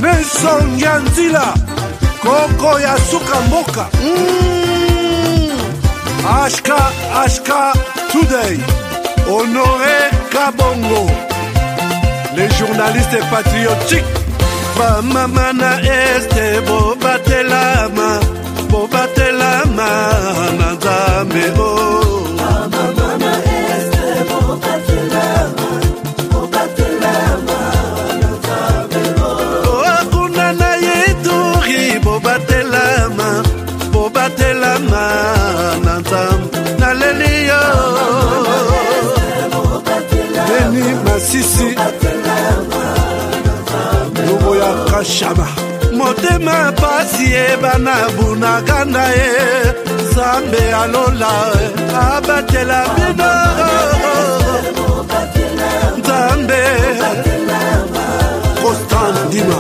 Nelson Yanzila, Koko ya suka mboka. Ashka Today, Honoré Kabongo, les journalistes patriotiques. Bamamana este bobatelama nanzambe o. Bamamana este bobatelama nanzambe o. Akuna na yeturi bobatelama nanzambe naleliyo. Beni Masisi Luboya Kashaba Motema pasi ebana bunagana Zambe alola abatela bino Zambe Constant Dima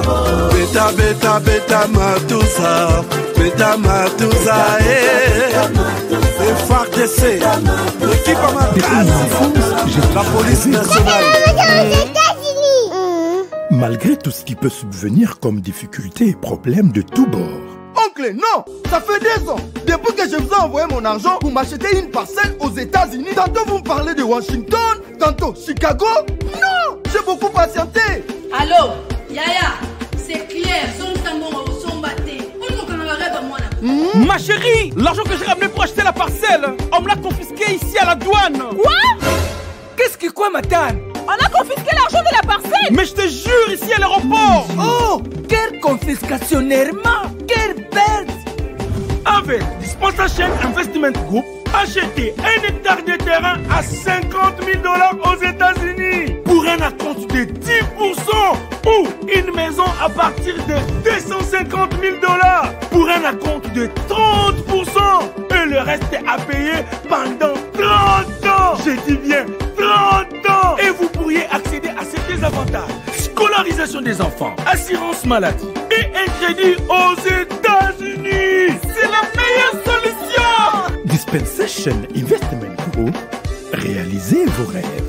Beta matusa FARDC l'équipe à ma la police nationale. Malgré tout ce qui peut subvenir comme difficultés et problèmes de tous bords. Oncle, non! Ça fait 2 ans! Depuis que je vous ai envoyé mon argent pour m'acheter une parcelle aux États-Unis, tantôt vous me parlez de Washington, tantôt Chicago. Non! J'ai beaucoup patienté! Allô? Yaya, c'est clair, son tambour au son batté. Ma chérie, l'argent que j'ai ramené pour acheter la parcelle, on me l'a confisqué ici à la douane. Quoi? Qu'est-ce que quoi, Matane? On a confisqué l'argent de la parcelle. Mais je te jure, ici à l'aéroport. Oh, quelle confiscationnairement, quelle perte. Avec Dispensation Investment Group, acheter 1 hectare de terrain à 50 000 $ aux États-Unis pour un acompte de 10% ou une maison à partir de 250 000 $ pour un acompte de 30% et le reste à payer pendant 30 ans. Je dis bien 30 ans. Et vous pourriez accéder à ces désavantages: scolarisation des enfants, assurance maladie et un crédit aux États-Unis. C'est la meilleure solution. Dispensation Investment Group, réalisez vos rêves.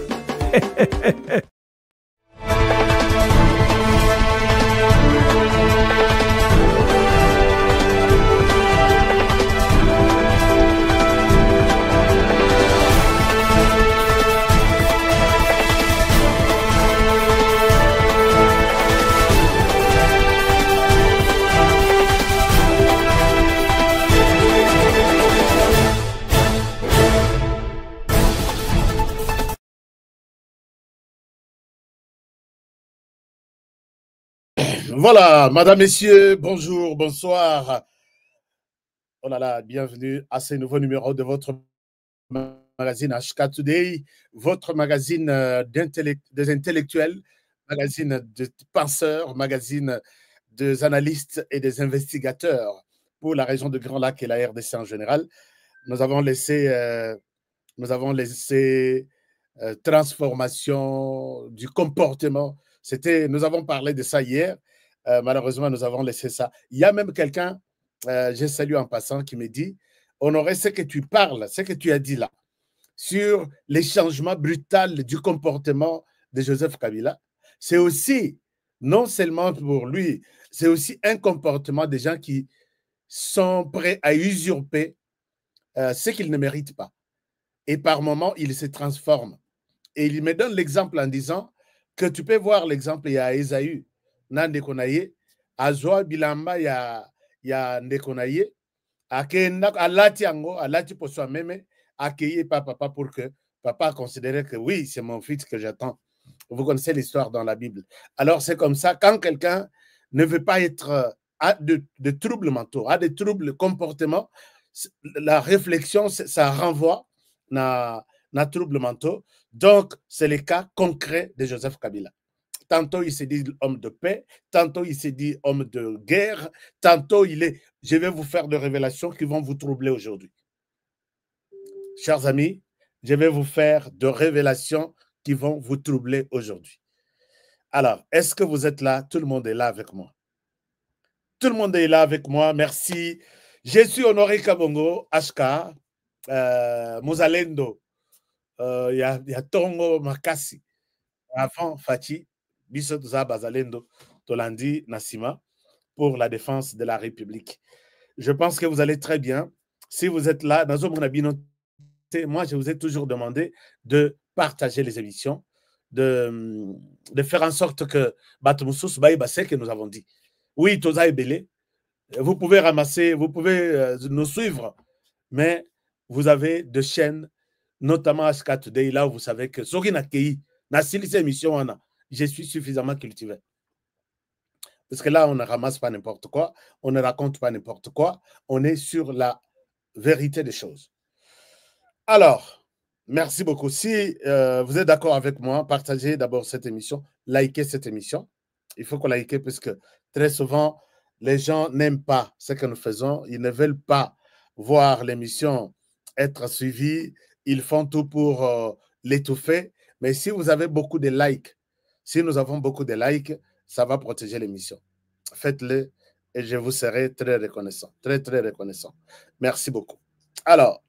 Voilà, madame, messieurs, bonjour, bonsoir. Oh là là, bienvenue à ce nouveau numéro de votre magazine HK Today, votre magazine des intellectuels, magazine de penseurs, magazine des analystes et des investigateurs pour la région de Grand Lac et la RDC en général. Nous avons laissé transformation du comportement. Nous avons parlé de ça hier. Malheureusement, nous avons laissé ça. Il y a même quelqu'un, j'ai salué en passant, qui me dit: Honoré, ce que tu parles, ce que tu as dit là, sur les changements brutaux du comportement de Joseph Kabila, c'est aussi, non seulement pour lui, c'est aussi un comportement des gens qui sont prêts à usurper ce qu'ils ne méritent pas. Et par moments, ils se transforment. Et il me donne l'exemple en disant que tu peux voir l'exemple, il y a Esaü, Nande Konaye, Azwa Bilamba, il y a Ndekonaye, Alati Ango, Alati pour soi-même, accueillir papa pour que papa considère que oui, c'est mon fils que j'attends. Vous connaissez l'histoire dans la Bible. Alors c'est comme ça, quand quelqu'un ne veut pas être à de troubles mentaux, à des troubles comportements, la réflexion, ça renvoie à troubles mentaux. Donc, c'est le cas concret de Joseph Kabila. Tantôt, il se dit homme de paix, tantôt, il se dit homme de guerre, tantôt, il est... Je vais vous faire des révélations qui vont vous troubler aujourd'hui. Chers amis, je vais vous faire des révélations qui vont vous troubler aujourd'hui. Alors, est-ce que vous êtes là? Tout le monde est là avec moi. Tout le monde est là avec moi, merci. Je suis Honoré Kabongo, HK, Muzalendo, y a Tongo Makasi, avant Fati, Biso Tuza Bazalendo, Tolandi Nassima pour la défense de la République. Je pense que vous allez très bien. Si vous êtes là, dans moi, je vous ai toujours demandé de partager les émissions, de faire en sorte que Batmoussous Baïba sait que nous avons dit. Oui, Toza est belé. Vous pouvez ramasser, vous pouvez nous suivre, mais vous avez des chaînes, notamment HK Today, là où vous savez que Sorina Kei, dans cette émission, je suis suffisamment cultivé. Parce que là, on ne ramasse pas n'importe quoi, on ne raconte pas n'importe quoi, on est sur la vérité des choses. Alors, merci beaucoup. Si vous êtes d'accord avec moi, partagez d'abord cette émission, likez cette émission. Il faut qu'on like parce que très souvent, les gens n'aiment pas ce que nous faisons. Ils ne veulent pas voir l'émission être suivie. Ils font tout pour l'étouffer. Mais si vous avez beaucoup de likes, si nous avons beaucoup de likes, ça va protéger l'émission. Faites-le et je vous serai très reconnaissant. Très, très reconnaissant. Merci beaucoup. Alors,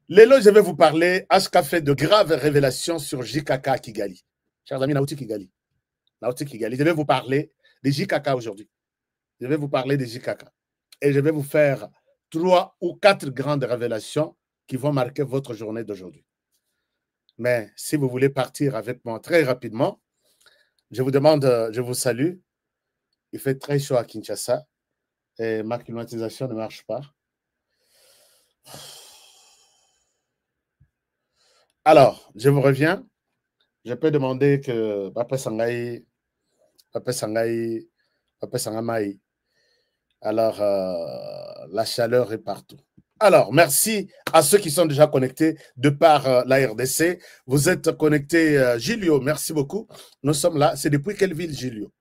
Lélo, je vais vous parler. HK fait de graves révélations sur JKK à Kigali. Chers amis, Nauti Kigali. Nauti Kigali. Je vais vous parler de JKK aujourd'hui. Je vais vous parler de JKK. Et je vais vous faire 3 ou 4 grandes révélations qui vont marquer votre journée d'aujourd'hui. Mais si vous voulez partir avec moi très rapidement, je vous demande, je vous salue. Il fait très chaud à Kinshasa et ma climatisation ne marche pas. Alors, je vous reviens. Je peux demander que Papa Sangai. Alors, la chaleur est partout. Alors, merci à ceux qui sont déjà connectés de par la RDC. Vous êtes connectés, Gilio, merci beaucoup. Nous sommes là. C'est depuis quelle ville, Gilio?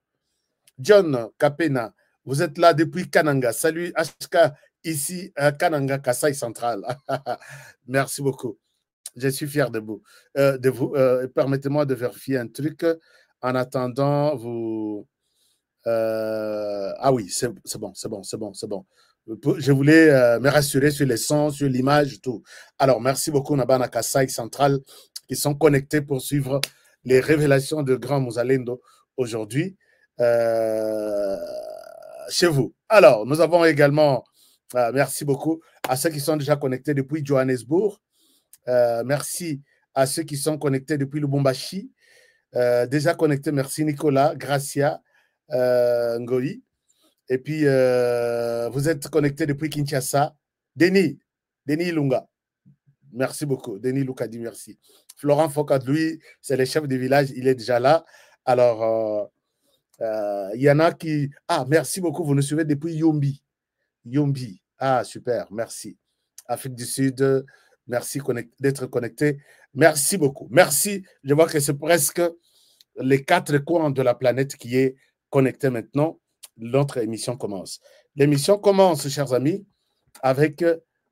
John Kapena, vous êtes là depuis Kananga. Salut, HK, ici, Kananga, Kasaï Central. Merci beaucoup. Je suis fier de vous. Permettez-moi de vérifier un truc. En attendant, vous... ah oui, c'est bon. Je voulais me rassurer sur les sons, sur l'image, tout. Alors, merci beaucoup, Nabana Kasaï Central, qui sont connectés pour suivre les révélations de Grand Mouzalendo aujourd'hui chez vous. Alors, nous avons également, merci beaucoup à ceux qui sont déjà connectés depuis Johannesburg. Merci à ceux qui sont connectés depuis Lubumbashi. Déjà connectés, merci Nicolas, Gracia, Ngoi. Et puis, vous êtes connectés depuis Kinshasa. Denis Lunga. Merci beaucoup. Denis Lukadi, merci. Florent Foucault, lui, c'est le chef du village. Il est déjà là. Alors, il y en a qui... Ah, merci beaucoup. Vous nous suivez depuis Yombi. Ah, super. Merci. Afrique du Sud, merci d'être connecté. Merci beaucoup. Merci. Je vois que c'est presque les 4 coins de la planète qui est connecté maintenant. Notre émission commence. L'émission commence, chers amis, avec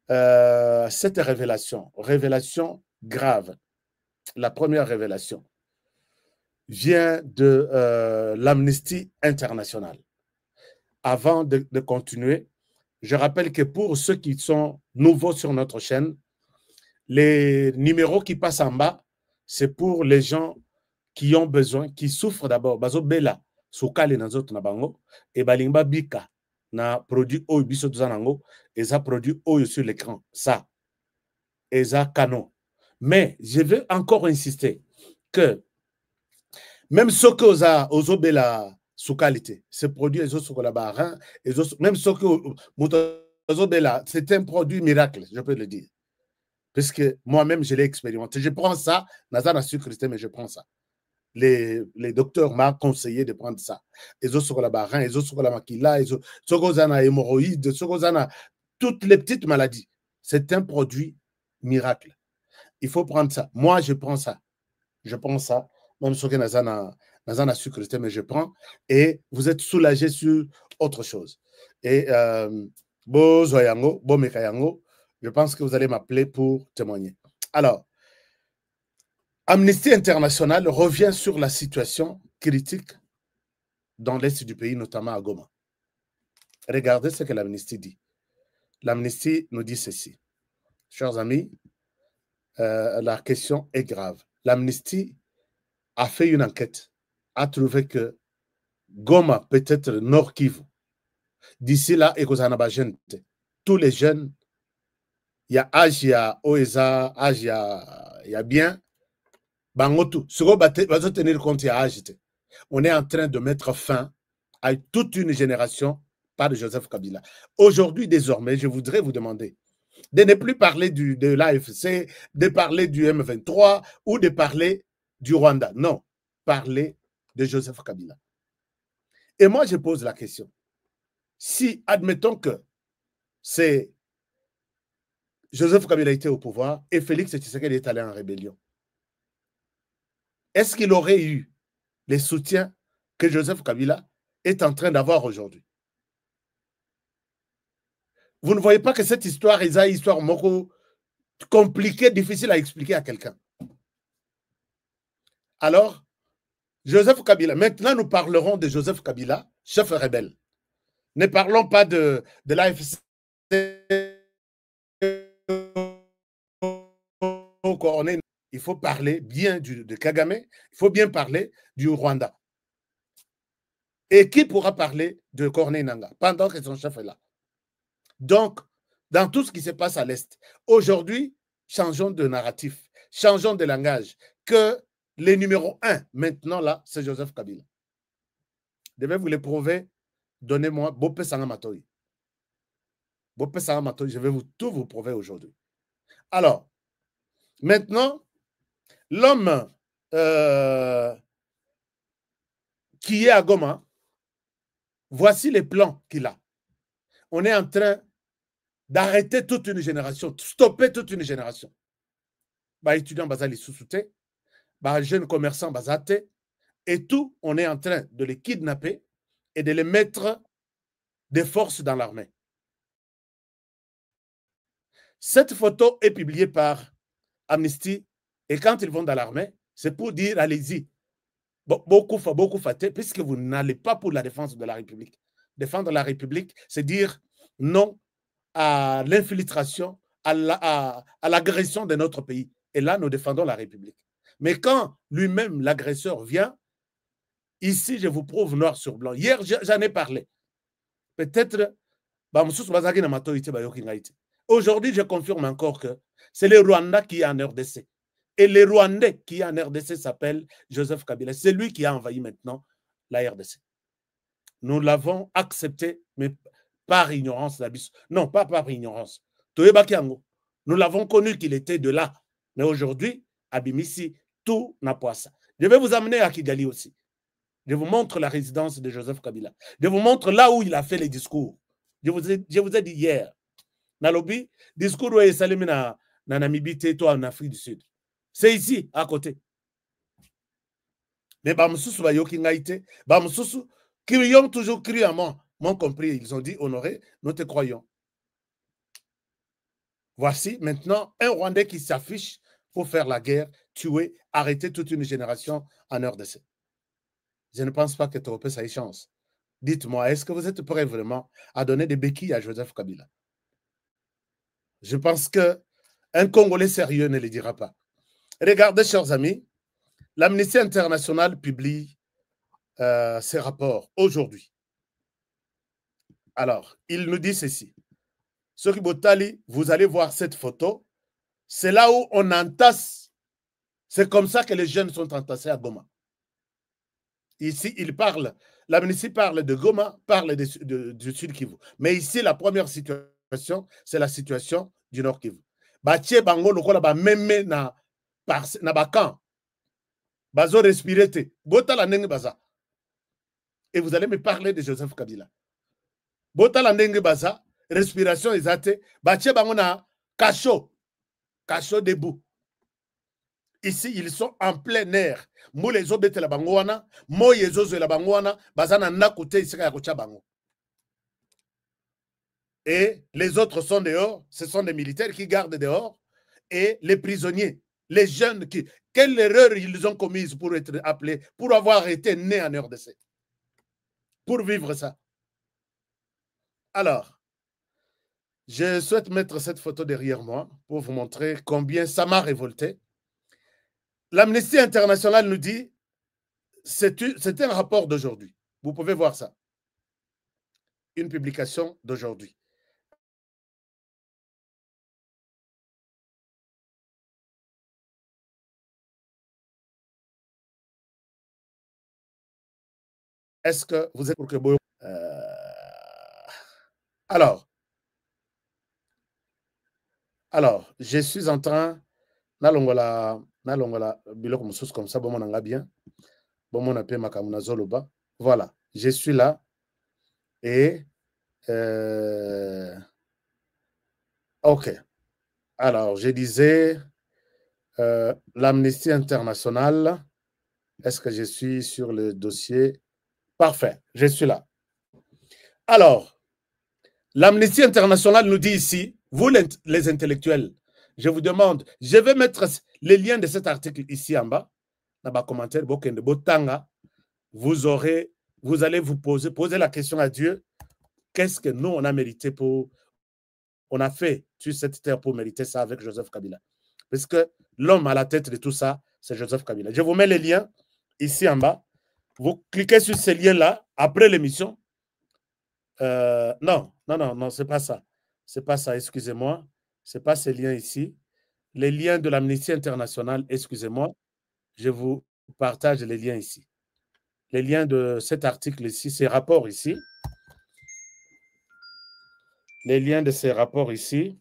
cette révélation grave. La première révélation vient de l'Amnesty International. Avant de continuer, je rappelle que pour ceux qui sont nouveaux sur notre chaîne, les numéros qui passent en bas, c'est pour les gens qui ont besoin, qui souffrent d'abord. Bazo Bela, Soukali Nazoto Nabango, et Balingba Bika, na produit Oyo Biso Zanango, et ça produit Oyo sur l'écran. Ça. Et ça, canon. Mais je veux encore insister que même ceux qui ont Bela Soukalité, ce produit, même ceux qui ont Bela, c'est un produit miracle, je peux le dire. Parce que moi-même, je l'ai expérimenté. Je prends ça, Nazana sécurité, mais je prends ça. Les docteurs m'ont conseillé de prendre ça. Les autres sur la barin, les autres sur la maquilla, les autres sur les hémorroïdes, toutes les petites maladies. C'est un produit miracle. Il faut prendre ça. Moi, je prends ça. Je prends ça. Même sur Nazana sécurité, mais je prends. Et vous êtes soulagé sur autre chose. Et Bo Zoyango, Bo Mekayango, je pense que vous allez m'appeler pour témoigner. Alors, Amnesty International revient sur la situation critique dans l'est du pays, notamment à Goma. Regardez ce que l'Amnesty dit. L'Amnesty nous dit ceci. Chers amis, la question est grave. L'Amnesty a fait une enquête, a trouvé que Goma, peut-être Nord Kivu, d'ici là, et tous les jeunes, il y a âge, il y a OESA, âge, il y a bien, Bangotu, ce qu'on va tenir compte, il y a âge. On est en train de mettre fin à toute une génération par Joseph Kabila. Aujourd'hui, désormais, je voudrais vous demander de ne plus parler de l'AFC, de parler du M23 ou de parler du Rwanda. Non, parler de Joseph Kabila. Et moi, je pose la question. Si, admettons que c'est Joseph Kabila était au pouvoir et Félix Tshisekedi est allé en rébellion, est-ce qu'il aurait eu les soutiens que Joseph Kabila est en train d'avoir aujourd'hui? Vous ne voyez pas que cette histoire est une histoire compliquée, difficile à expliquer à quelqu'un. Alors, Joseph Kabila, maintenant nous parlerons de Joseph Kabila, chef rebelle. Ne parlons pas de l'AFC. Il faut parler bien de Kagame, il faut bien parler du Rwanda. Et qui pourra parler de Corneille Nangaa pendant que son chef est là? Donc, dans tout ce qui se passe à l'Est, aujourd'hui, changeons de narratif, changeons de langage, que le numéro 1, maintenant là, c'est Joseph Kabila. Je vais vous le prouver. Donnez-moi Bopé Sangamatoy. Bopé Sangamatoy, je vais tout vous prouver aujourd'hui. Alors, maintenant, l'homme qui est à Goma, voici les plans qu'il a. On est en train d'arrêter toute une génération, stopper toute une génération. Bah, étudiants basali sous-souté, bah, jeunes commerçants basate, et tout, on est en train de les kidnapper et de les mettre de force dans l'armée. Cette photo est publiée par Amnesty, et quand ils vont dans l'armée, c'est pour dire, allez-y, beaucoup faté, puisque vous n'allez pas pour la défense de la République. Défendre la République, c'est dire non à l'infiltration, à l'agression de notre pays. Et là, nous défendons la République. Mais quand lui-même, l'agresseur, vient, ici, je vous prouve noir sur blanc. Hier, j'en ai parlé. Peut-être, aujourd'hui, je confirme encore que c'est le Rwanda qui est en RDC. Et le Rwandais qui est en RDC s'appelle Joseph Kabila. C'est lui qui a envahi maintenant la RDC. Nous l'avons accepté, mais par ignorance. Non, pas par ignorance. Nous l'avons connu qu'il était de là. Mais aujourd'hui, à Bimissi, tout n'a pas ça. Je vais vous amener à Kigali aussi. Je vous montre la résidence de Joseph Kabila. Je vous montre là où il a fait les discours. Je vous ai dit hier. Nalobi, discours où il est allé na Namibie, toi en Afrique du Sud. C'est ici, à côté. Mais Bamsoussou Bayoki Ngaïté, Bamsoussou, qui ont toujours cru à moi, m'ont compris. Ils ont dit, Honoré, nous te croyons. Voici maintenant un Rwandais qui s'affiche pour faire la guerre, tuer, arrêter toute une génération en RDC. Je ne pense pas que Tropé ça ait chance. Dites-moi, est-ce que vous êtes prêts vraiment à donner des béquilles à Joseph Kabila? Je pense qu'un Congolais sérieux ne le dira pas. Regardez, chers amis, l'Amnesty International publie ses rapports aujourd'hui. Alors, il nous dit ceci. Soki Botali, vous allez voir cette photo. C'est là où on entasse. C'est comme ça que les jeunes sont entassés à Goma. Ici, il parle, l'Amnesty parle de Goma, parle du Sud Kivu. Mais ici, la première situation, c'est la situation du Nord Kivu. Batie bango lokola ba meme na bakan. Bazo respirete. Botala ndenge baza. Et vous allez me parler de Joseph Kabila. Botala ndenge baza, respiration ezate, batie bango na cachot debout. Ici, ils sont en plein air. Moulezo bete la bangoana, moyezo la bangoana, bazana na kote isika ya kocha bango. Et les autres sont dehors, ce sont des militaires qui gardent dehors, et les prisonniers, les jeunes qui, quelle erreur ils ont commise pour être appelés, pour avoir été nés en RDC, pour vivre ça. Alors, je souhaite mettre cette photo derrière moi pour vous montrer combien ça m'a révolté. L'Amnesty International nous dit c'est un rapport d'aujourd'hui. Vous pouvez voir ça. Une publication d'aujourd'hui. Est-ce que vous êtes pour que... Alors, je suis en train... Nalongola, biloko mususu comme ça, bon, on en a bien. Bon, on a payé ma kamunazoloba. Voilà, je suis là. Et... OK. Alors, je disais... l'Amnesty International... Est-ce que je suis sur le dossier? Parfait, je suis là. Alors, l'Amnesty International nous dit ici, vous les intellectuels, je vous demande, je vais mettre les liens de cet article ici en bas, dans le commentaire, vous allez vous poser la question à Dieu, qu'est-ce que nous, on a mérité on a fait sur cette terre pour mériter ça avec Joseph Kabila. Parce que l'homme à la tête de tout ça, c'est Joseph Kabila. Je vous mets les liens ici en bas. Vous cliquez sur ces liens-là après l'émission. Non, c'est pas ça. C'est pas ça, excusez-moi. C'est pas ces liens ici. Les liens de l'Amnesty International, excusez-moi. Je vous partage les liens ici. Les liens de cet article ici, ces rapports ici. Les liens de ces rapports ici.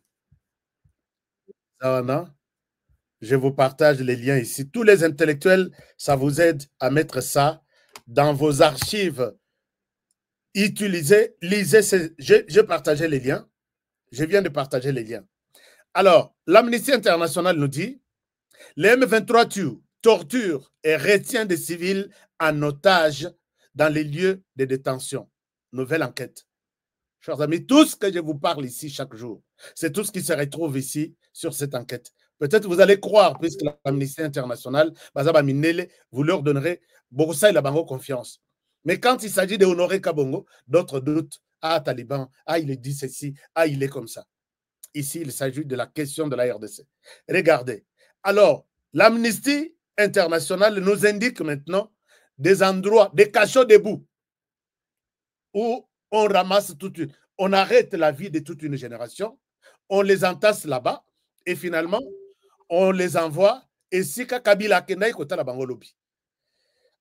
Je vous partage les liens ici. Tous les intellectuels, ça vous aide à mettre ça dans vos archives. Utilisez, lisez, j'ai partagé les liens. Je viens de partager les liens. Alors, l'Amnesty International nous dit, les M23 tuent, torturent et retiennent des civils en otage dans les lieux de détention. Nouvelle enquête. Chers amis, tout ce que je vous parle ici chaque jour, c'est tout ce qui se retrouve ici sur cette enquête. Peut-être vous allez croire, puisque l'Amnesty International, vous leur donnerez beaucoup ça et la bango confiance. Mais quand il s'agit de Honoré Kabongo, d'autres doutent. Ah, Taliban, ah, il dit ceci, ah, il est comme ça. Ici, il s'agit de la question de la RDC. Regardez. Alors, l'Amnesty International nous indique maintenant des endroits, des cachots debout, où on ramasse on arrête la vie de toute une génération, on les entasse là-bas, et finalement, on les envoie, et si Kabila Kenai Kota la Bangolobi.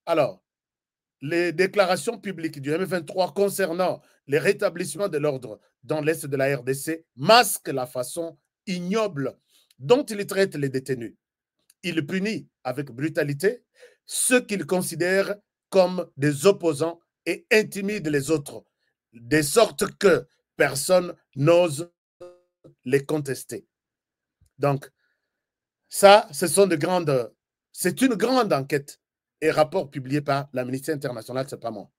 Alors, les déclarations publiques du M23 concernant le rétablissement de l'ordre dans l'est de la RDC masquent la façon ignoble dont il traite les détenus. Il punit avec brutalité ceux qu'il considère comme des opposants et intimide les autres, de sorte que personne n'ose les contester. Donc, ça, c'est une grande enquête et rapport publié par l'Amnesty International, c'est pas moi.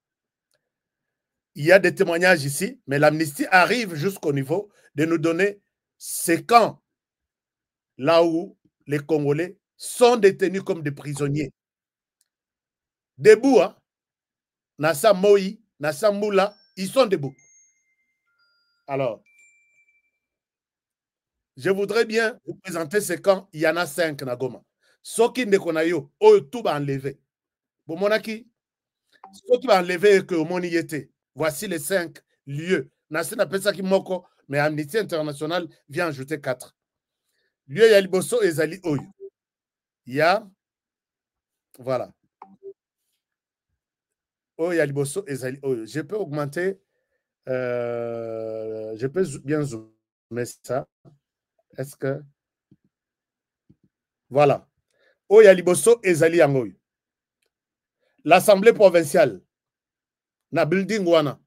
Il y a des témoignages ici, mais l'Amnesty arrive jusqu'au niveau de nous donner ces camps là où les Congolais sont détenus comme des prisonniers. Debout, hein? Nassa Moï, Nassa Moula, ils sont debout. Alors, je voudrais bien vous présenter ces camps. Il y en a 5 na Goma. Ceux qui ne connaissent pas, tout va enlever. Bon, monaki, ceux qui vont enlever et que au monde y était. Voici les 5 lieux. Nassi n'a pas ça qui moko, mais Amnesty International vient ajouter 4. Lieu Yaliboso et Zali Oyo. Il y a, voilà. Oyo Yaliboso et Zali Oyo. Je peux augmenter, je peux bien zoomer ça. Est-ce que, voilà. Oyo Yaliboso et Zali Angoyo. L'Assemblée provinciale, na building wana,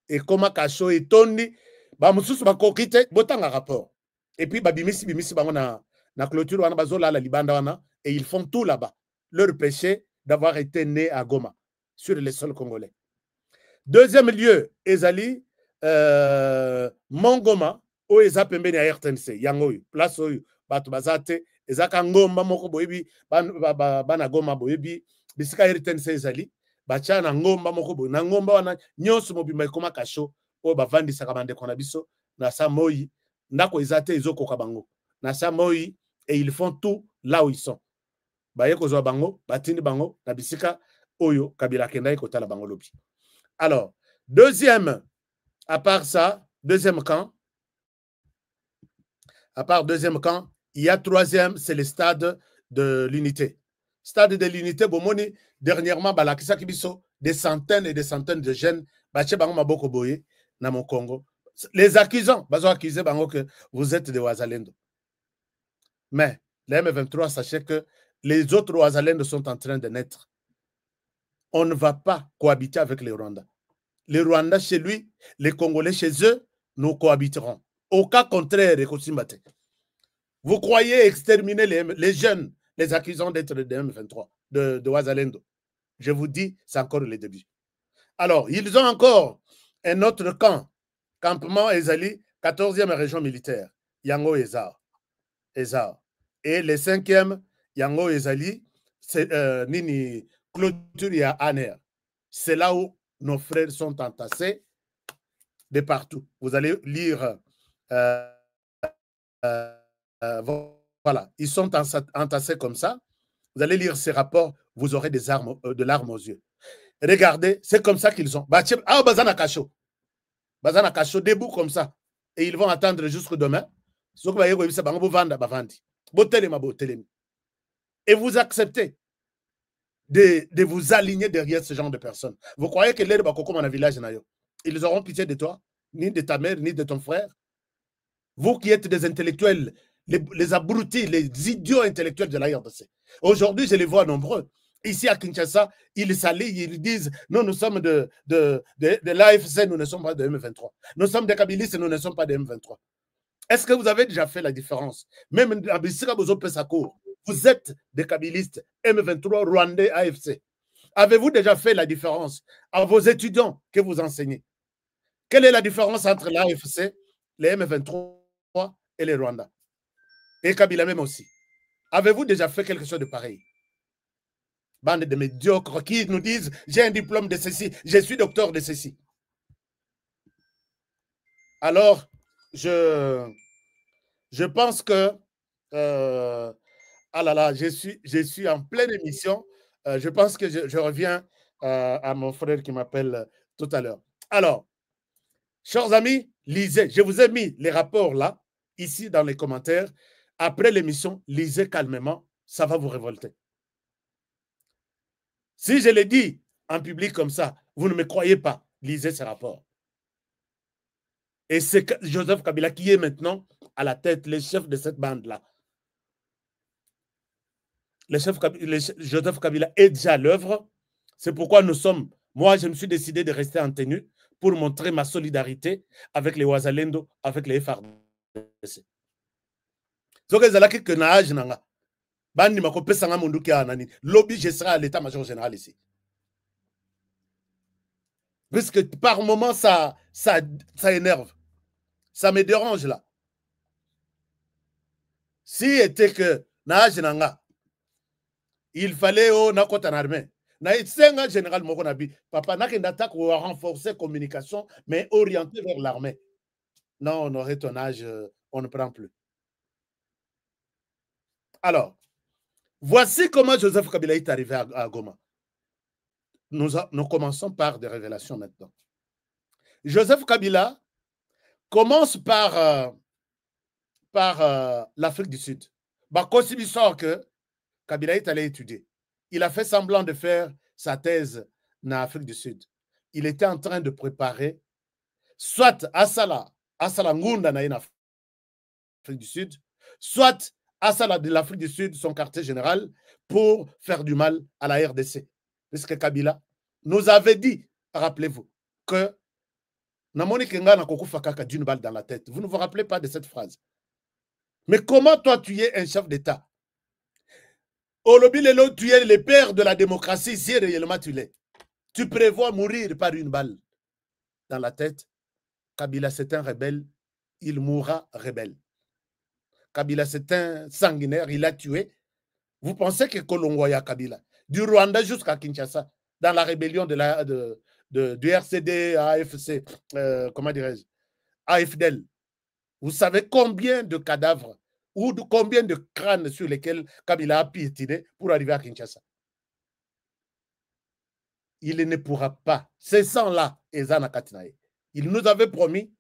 et comme Kacho et Tony, ba mususu ba kokite, botanga rapport. Et puis ba bimisi bango na clôture wana bazola la libanda wana, et ils font tout là-bas. Leur péché d'avoir été né à Goma, sur les sols congolais. Deuxième lieu, Ezali, Mongoma, o eza pembeni ya RTNC, yango place oyo, batu bazate, ezaka ngomba moko boyebi, bana Goma boyebi, bisika RTNC ezali bacha na ngomba moko boye na ngomba wana nyonso mobimba ekoma kasho o bavandisaka bandeko na biso na sa moi ndako ezate ezokoka bango na sa moi et ils font tout là où ils sont baye kozwa bango batindi bango na bisika Oyo, Kabila Kendai Kotala Bangolobi. Alors, deuxième, à part ça, deuxième camp, à part deuxième camp, il y a troisième, c'est le stade de l'unité. Stade de l'unité, Bomoni, dernièrement, Balakisa Kibiso, des centaines et des centaines de jeunes, Bache Bango Maboko Boye, dans mon Congo. Les accusants, Bazo accusé Bango que vous êtes des Ouazalendo. Mais, les M23, sachez que les autres Ouazalendo sont en train de naître. On ne va pas cohabiter avec les Rwandais. Les Rwandais chez lui, les Congolais chez eux, nous cohabiterons. Au cas contraire, vous croyez exterminer les jeunes, les accusants d'être de M23, de Ouazalendo. Je vous dis, c'est encore le début. Alors, ils ont encore un autre camp, campement Ezali, 14e région militaire, Yango Ezar. Et le 5e, Yango Ezali, c'est Nini Clôture Aner. C'est là où nos frères sont entassés de partout. Vous allez lire, voilà, ils sont entassés comme ça. Vous allez lire ces rapports, vous aurez des armes, de larmes aux yeux. Regardez, c'est comme ça qu'ils ont. Ah, Bazana Kacho, debout comme ça. Et ils vont attendre jusqu'au demain. Et vous acceptez de vous aligner derrière ce genre de personnes. Vous croyez que l'aide comme dans le village, ils auront pitié de toi, ni de ta mère, ni de ton frère? Vous qui êtes des intellectuels, les abrutis, les idiots intellectuels de la RDC. Aujourd'hui, je les vois nombreux. Ici à Kinshasa, ils s'allient, ils disent non, nous sommes de l'AFC, nous ne sommes pas de M23. Nous sommes des Kabilistes, nous ne sommes pas de M23. Est-ce que vous avez déjà fait la différence? Même à Bissika Bozo Pesako, vous êtes des Kabilistes, M23, Rwandais, AFC. Avez-vous déjà fait la différence à vos étudiants que vous enseignez? Quelle est la différence entre l'AFC, les M23 et les Rwandais? Et Kabila même aussi. Avez-vous déjà fait quelque chose de pareil? Bande de médiocres qui nous disent j'ai un diplôme de ceci, je suis docteur de ceci. Alors, je pense que ah là là, je suis en pleine émission. Je pense que je reviens à mon frère qui m'appelle tout à l'heure. Alors, chers amis, lisez. Je vous ai mis les rapports là, ici dans les commentaires. Après l'émission, lisez calmement, ça va vous révolter. Si je le dis en public comme ça, vous ne me croyez pas, lisez ces rapports. Et c'est Joseph Kabila qui est maintenant à la tête, le chef de cette bande-là. Joseph Kabila est déjà à l'œuvre. C'est pourquoi moi je me suis décidé de rester en tenue pour montrer ma solidarité avec les Ouazalendo, avec les FARDC. Lobby, je serai à l'état-major général ici. Parce que par moments, ça énerve. Ça me dérange là. Si était que il fallait en armée. Général Mokonabi, papa n'a qu'une attaque pour renforcer la communication, mais orienté vers l'armée. Non, on aurait ton âge, on ne prend plus. Alors, voici comment Joseph Kabila est arrivé à Goma. Nous commençons par des révélations maintenant. Joseph Kabila commence par l'Afrique du Sud. Il sort que Kabila est allé étudier. Il a fait semblant de faire sa thèse en Afrique du Sud. Il était en train de préparer soit Asala Ngunda en Afrique du Sud, soit Asala de l'Afrique du Sud, son quartier général, pour faire du mal à la RDC. Puisque Kabila nous avait dit, rappelez-vous, que Namoni Kenga na kokufa kaka d'une balle dans la tête. Vous ne vous rappelez pas de cette phrase? Mais comment toi tu es un chef d'État? Olobi Lelo, tu es le père de la démocratie, si réellement tu l'es. Tu prévois mourir par une balle dans la tête. Kabila c'est un rebelle, il mourra rebelle. Kabila c'est un sanguinaire, il a tué. Vous pensez que Kolongoya Kabila, du Rwanda jusqu'à Kinshasa, dans la rébellion du RCD, AFC, comment dirais-je, AFDL, vous savez combien de cadavres ou combien de crânes sur lesquels Kabila a piétiné pour arriver à Kinshasa? il ne pourra pas. Ces 100-là, il nous avait promis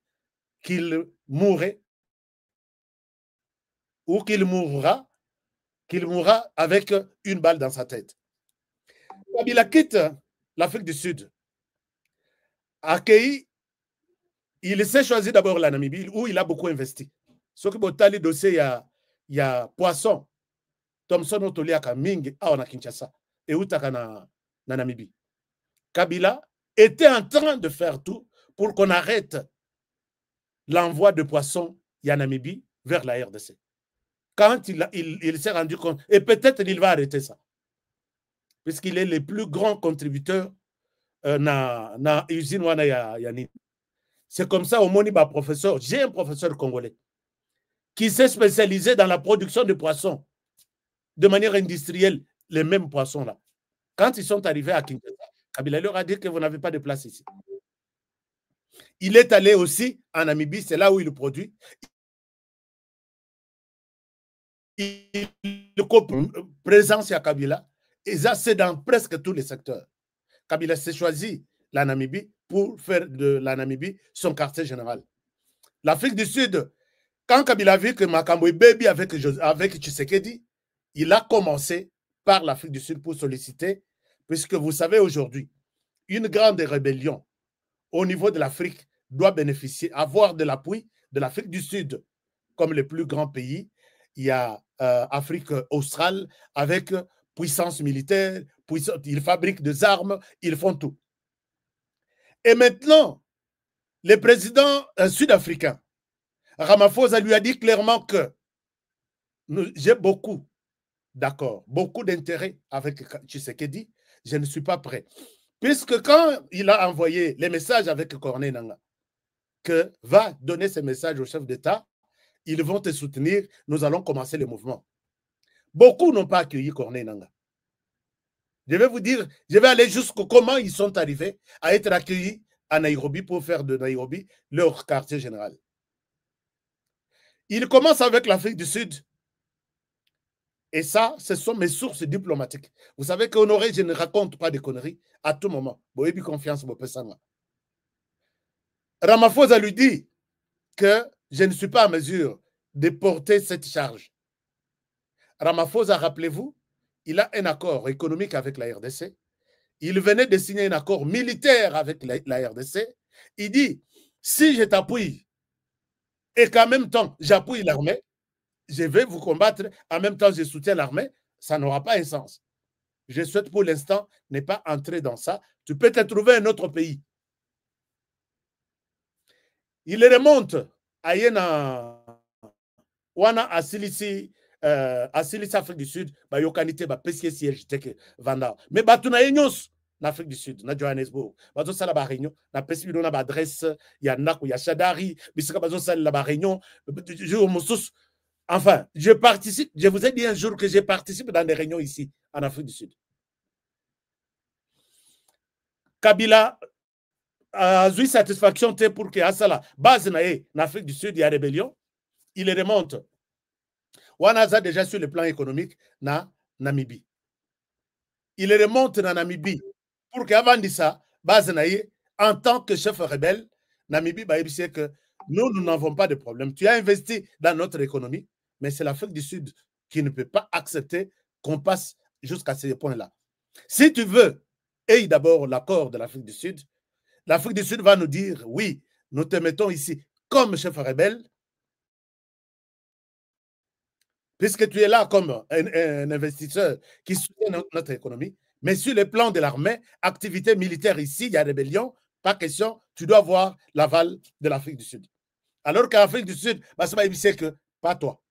qu'il mourrait ou qu'il mourra avec une balle dans sa tête. Kabila quitte l'Afrique du Sud. Accueilli, il s'est choisi d'abord la Namibie où il a beaucoup investi. Ce qui est le dossier, il y a Poisson, Thomson Otoliaka, Ming, à Kinshasa, et Outaka na Namibie. Kabila était en train de faire tout pour qu'on arrête l'envoi de poissons en Namibie vers la RDC. Quand il s'est rendu compte, et peut-être il va arrêter ça, puisqu'il est le plus grand contributeur na usine wana ya. C'est comme ça, au Moniba professeur, j'ai un professeur congolais qui s'est spécialisé dans la production de poissons de manière industrielle, les mêmes poissons-là. Quand ils sont arrivés à Kinshasa, Kabila leur a dit que vous n'avez pas de place ici. Il est allé aussi en Namibie, c'est là où il produit. Il présence à Kabila, et ça c'est dans presque tous les secteurs. Kabila s'est choisi la Namibie pour faire de la Namibie son quartier général. L'Afrique du Sud, quand Kabila a vu que Makambo est baby avec Tshisekedi, il a commencé par l'Afrique du Sud pour solliciter, puisque vous savez aujourd'hui, une grande rébellion au niveau de l'Afrique doit bénéficier, avoir de l'appui de l'Afrique du Sud comme le plus grand pays. Il y a Afrique australe avec puissance militaire, ils fabriquent des armes, ils font tout. Et maintenant, le président sud-africain, Ramaphosa, lui a dit clairement que j'ai beaucoup d'accord, beaucoup d'intérêt avec Tshisekedi, je ne suis pas prêt. Puisque quand il a envoyé les messages avec Corneille Nangaa, que va donner ces messages au chef d'État, ils vont te soutenir, nous allons commencer le mouvement. Beaucoup n'ont pas accueilli Corneille Nangaa. Je vais vous dire, je vais aller jusqu'au comment ils sont arrivés à être accueillis à Nairobi pour faire de Nairobi leur quartier général. Ils commencent avec l'Afrique du Sud. Et ça, ce sont mes sources diplomatiques. Vous savez qu'Honoré, je ne raconte pas de conneries à tout moment. Vous avez confiance, vous pouvez. Ramaphosa lui dit que je ne suis pas en mesure de porter cette charge. Ramaphosa, rappelez-vous, il a un accord économique avec la RDC. Il venait de signer un accord militaire avec la RDC. Il dit, si je t'appuie et qu'en même temps, j'appuie l'armée, je vais vous combattre, en même temps, je soutiens l'armée, ça n'aura pas un sens. Je souhaite pour l'instant ne pas entrer dans ça. Tu peux te trouver un autre pays. Il remonte à Yena, Wana à Silisi, Afrique du Sud, Yokanite, Pessie, siège, Vanda. Mais Batuna Enyos, en Afrique du Sud, na Johannesburg, Bazo Sala Réunion, na Pessie, na adresse, Yanako, Yashadari, Bissaka Bazo Sala Réunion, enfin, je participe, je vous ai dit un jour que je participe dans des réunions ici, en Afrique du Sud. Kabila a eu satisfaction pour que Asala, base en Afrique du Sud, il y a rébellion, il remonte. Wanaza déjà sur le plan économique, na Namibie. Il remonte dans Namibie pour qu'avant de ça, base en tant que chef rebelle, Namibie, c'est que nous n'avons pas de problème. Tu as investi dans notre économie, mais c'est l'Afrique du Sud qui ne peut pas accepter qu'on passe jusqu'à ce point-là. Si tu veux, aie d'abord l'accord de l'Afrique du Sud va nous dire, oui, nous te mettons ici comme chef rebelle, puisque tu es là comme un investisseur qui soutient notre économie, mais sur le plan de l'armée, activité militaire ici, il y a rébellion, pas question, tu dois avoir l'aval de l'Afrique du Sud. Alors qu'en Afrique du Sud, c'est que pas toi.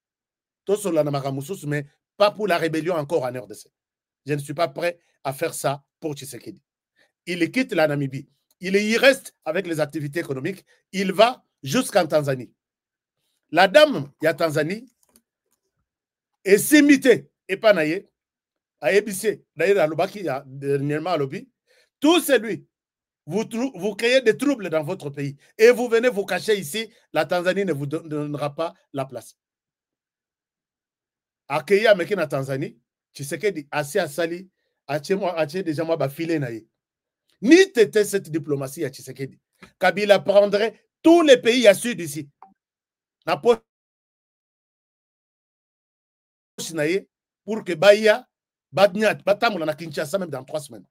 Mais pas pour la rébellion encore en RDC. Je ne suis pas prêt à faire ça pour Tshisekedi. Il quitte la Namibie. Il y reste avec les activités économiques. Il va jusqu'en Tanzanie. La dame, il y a Tanzanie, et s'imiter, et pas naïe, à Ebissé, d'ailleurs à Lubaki, dernièrement à Lobi, tout celui, vous créez des troubles dans votre pays et vous venez vous cacher ici, la Tanzanie ne vous donnera pas la place. Accueillir à Tanzanie, tu sais que assez à Sali, à déjà moi filé naïe. Ni t'étais cette diplomatie à Tshisekedi. Kabila prendrait tous les pays à sud ici. Pour que Bahia, Badniat, Batamou, na Kinshasa, même dans 3 semaines.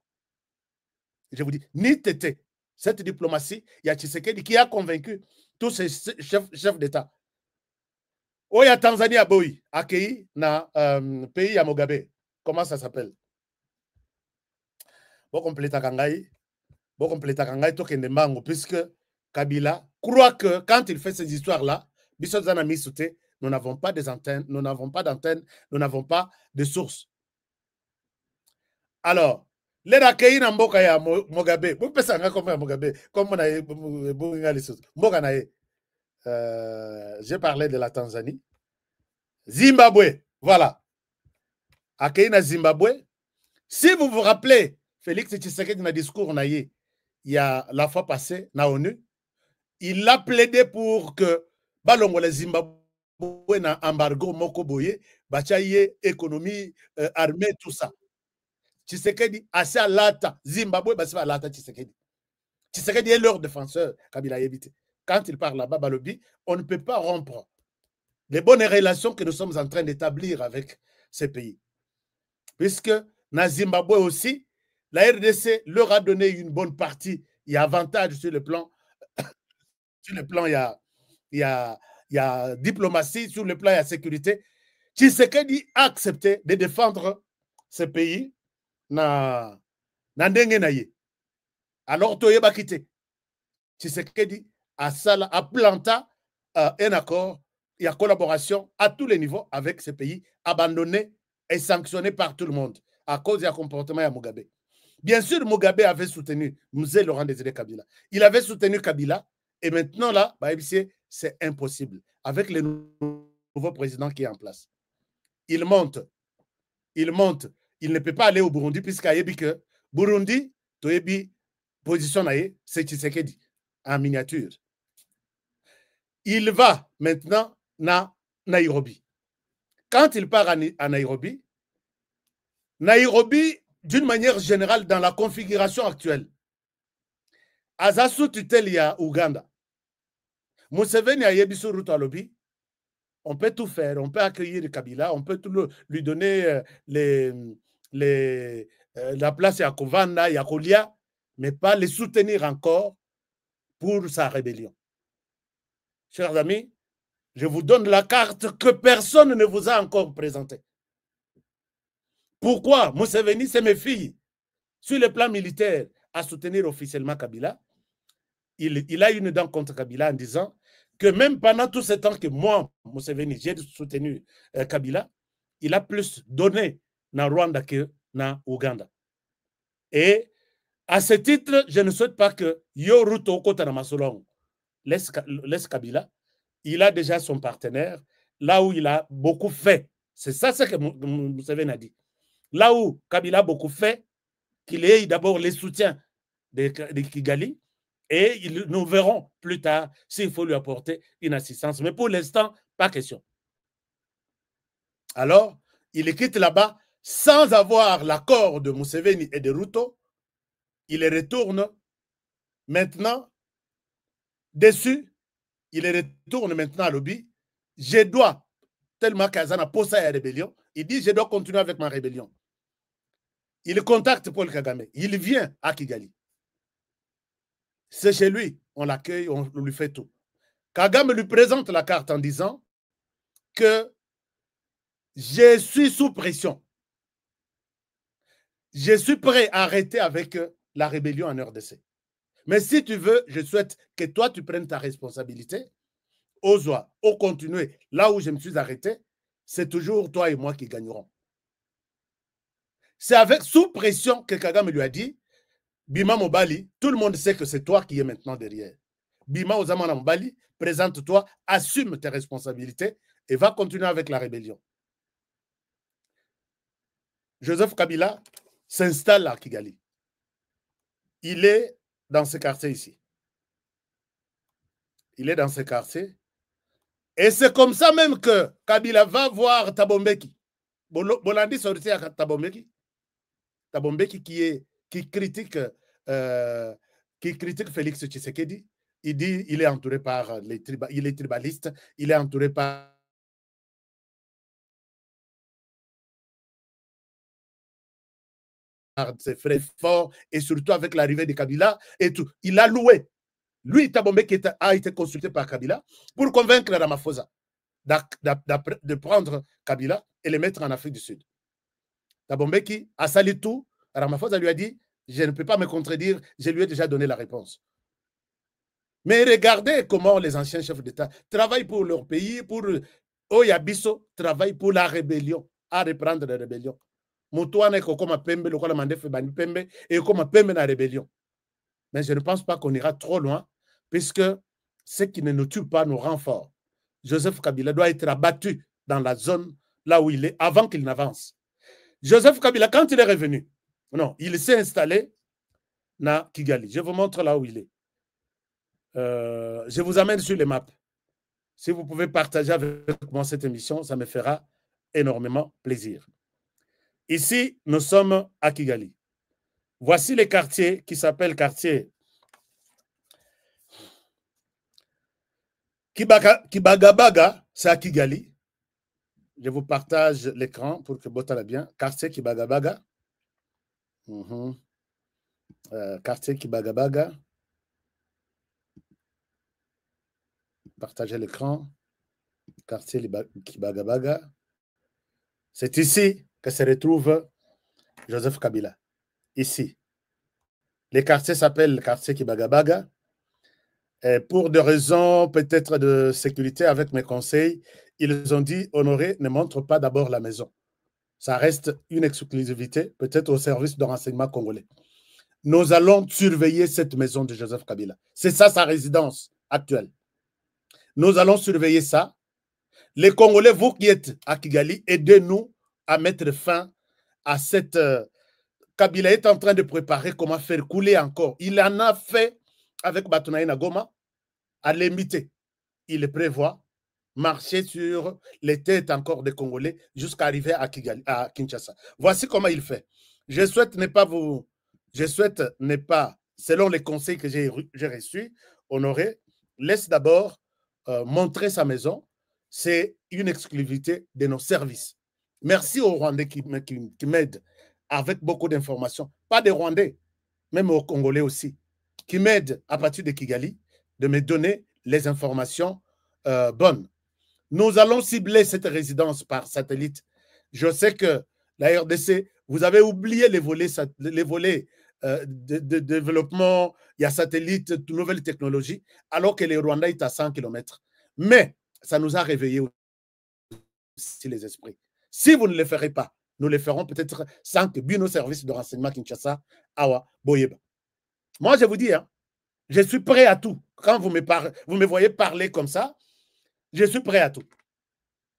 Je vous dis, ni t'étais cette diplomatie, il y a Tshisekedi qui a convaincu tous ces chefs d'État. Oh, il y a Tanzanie à Boï, accueilli dans pays à Mugabe. Comment ça s'appelle? Bon compléta Kangai, puisque Kabila croit que quand il fait ces histoires-là, nous n'avons pas des antennes, nous n'avons pas d'antennes, nous n'avons pas de sources. Alors, les accueillis dans Mboka ya Mugabe, vous pouvez savoir comment Mugabe, comme on a les sources. J'ai parlé de la Tanzanie. Zimbabwe, voilà. Accueilli dans Zimbabwe. Si vous vous rappelez, Félix Tshisekedi dans le discours il y a la fois passée, na ONU, il a plaidé pour que Balongo les Zimbabwe na embargo moko boye, bachaye économie armée tout ça. Tshisekedi assez à lata, Zimbabwe basi à lata Tshisekedi. Tshisekedi est leur défenseur, Kabila évité. Quand il parle là-bas, Balobi, on ne peut pas rompre les bonnes relations que nous sommes en train d'établir avec ces pays. Puisque na Zimbabwe aussi, la RDC leur a donné une bonne partie. Il y a avantage sur le plan, il y a diplomatie, sur le plan, il y a sécurité. Tshisekedi a accepté de défendre ce pays na ndenge na ye. Alors, Toyeba quitté. Tshisekedi a planté un accord et a collaboration à tous les niveaux avec ce pays, abandonné et sanctionné par tout le monde à cause du comportement de Mugabe. Bien sûr, Mugabe avait soutenu Mzee Laurent Désiré Kabila. Il avait soutenu Kabila et maintenant, là, c'est impossible. Avec le nouveau président qui est en place. Il monte. Il ne peut pas aller au Burundi puisqu'il y a que Burundi, Toyebi, position c'est Tshisekedi en miniature. Il va maintenant à Nairobi. Quand il part à Nairobi, d'une manière générale, dans la configuration actuelle, Azasu tutel ya Ouganda. Museveni a yebi sur route à lobby. On peut tout faire. On peut accueillir Kabila. On peut tout lui donner la place à Kovanda, à Kolia, mais pas les soutenir encore pour sa rébellion. Chers amis, je vous donne la carte que personne ne vous a encore présentée. Pourquoi Museveni, c'est mes filles, sur le plan militaire, à soutenir officiellement Kabila. Il a une dent contre Kabila en disant que même pendant tout ce temps que moi, Museveni, j'ai soutenu Kabila, il a plus donné dans Rwanda que dans Ouganda. Et à ce titre, je ne souhaite pas que Yoruto Kotanamasolo laisse Kabila. Il a déjà son partenaire, là où il a beaucoup fait. C'est ça ce que Museveni a dit. Là où Kabila a beaucoup fait, qu'il ait d'abord les soutiens de Kigali, et nous verrons plus tard s'il faut lui apporter une assistance. Mais pour l'instant, pas question. Alors, il quitte là-bas sans avoir l'accord de Museveni et de Ruto. Il retourne maintenant déçu. Il retourne maintenant à Lobby. Je dois, tellement Kazana pose à la rébellion, il dit je dois continuer avec ma rébellion. Il contacte Paul Kagame. Il vient à Kigali. C'est chez lui. On l'accueille, on lui fait tout. Kagame lui présente la carte en disant que je suis sous pression. Je suis prêt à arrêter avec la rébellion en RDC. Mais si tu veux, je souhaite que toi, tu prennes ta responsabilité. Ozoa, au continuer, là où je me suis arrêté, c'est toujours toi et moi qui gagnerons. C'est avec sous pression que Kagame lui a dit, Bima Mobali, tout le monde sait que c'est toi qui es maintenant derrière. Bima Ozamana Mobali, présente-toi, assume tes responsabilités et va continuer avec la rébellion. Joseph Kabila s'installe à Kigali. Il est dans ce quartier ici. Il est dans ce quartier. Et c'est comme ça même que Kabila va voir Tabombeki. Bolandi sorti à Tabombeki. Tabombeki qui critique qui critique Félix Tshisekedi. Il dit qu'il est entouré par il est tribaliste, il est entouré par ses frères forts, et surtout avec l'arrivée de Kabila et tout. Il a loué. Lui, Thabo Mbeki a été consulté par Kabila pour convaincre Ramaphosa de prendre Kabila et le mettre en Afrique du Sud. Thabo Mbeki a sali tout. Ramaphosa lui a dit, je ne peux pas me contredire, je lui ai déjà donné la réponse. Mais regardez comment les anciens chefs d'État travaillent pour leur pays, pour Oyabiso, travaillent pour la rébellion, à reprendre la rébellion. Moutouane comme Pembe, le quoi mandé fait Bani Pembe, et comme Pembe la rébellion. Mais je ne pense pas qu'on ira trop loin, puisque ce qui ne nous tue pas nous rend fort. Joseph Kabila doit être abattu dans la zone là où il est, avant qu'il n'avance. Joseph Kabila, quand il est revenu, non, il s'est installé à Kigali. Je vous montre là où il est. Je vous amène sur les maps. Si vous pouvez partager avec moi cette émission, ça me fera énormément plaisir. Ici, nous sommes à Kigali. Voici les quartiers qui s'appellent quartier Kibagabaga, c'est à Kigali. Je vous partage l'écran pour que Botala bien. Quartier Kibagabaga. Quartier Kibagabaga. Partagez l'écran. Quartier Kibagabaga. C'est ici que se retrouve Joseph Kabila. Ici. Les quartiers s'appellent le quartier Kibagabaga. Et pour des raisons peut-être de sécurité avec mes conseils, ils ont dit, Honoré, ne montre pas d'abord la maison. Ça reste une exclusivité, peut-être au service de renseignement congolais. Nous allons surveiller cette maison de Joseph Kabila. C'est ça sa résidence actuelle. Nous allons surveiller ça. Les Congolais, vous qui êtes à Kigali, aidez-nous à mettre fin à cette... Kabila est en train de préparer comment faire couler encore. Il en a fait avec Batunaïna Goma à l'imiter. Il prévoit marcher sur les têtes encore des Congolais jusqu'à arriver à Kigali, à Kinshasa. Voici comment il fait. Je souhaite ne pas, selon les conseils que j'ai reçus, Honoré, laisse d'abord montrer sa maison. C'est une exclusivité de nos services. Merci aux Rwandais qui m'aident avec beaucoup d'informations. Pas des Rwandais, même aux Congolais aussi, qui m'aident à partir de Kigali de me donner les informations bonnes. Nous allons cibler cette résidence par satellite. Je sais que la RDC, vous avez oublié les volets de développement, il y a satellite, de nouvelles technologies, alors que les Rwandais sont à 100 km. Mais ça nous a réveillé aussi les esprits. Si vous ne le ferez pas, nous le ferons peut-être sans que nos services de renseignement Kinshasa, Awa, Boyeba. Moi, je vous dis, hein, je suis prêt à tout. Quand vous me voyez parler comme ça, je suis prêt à tout.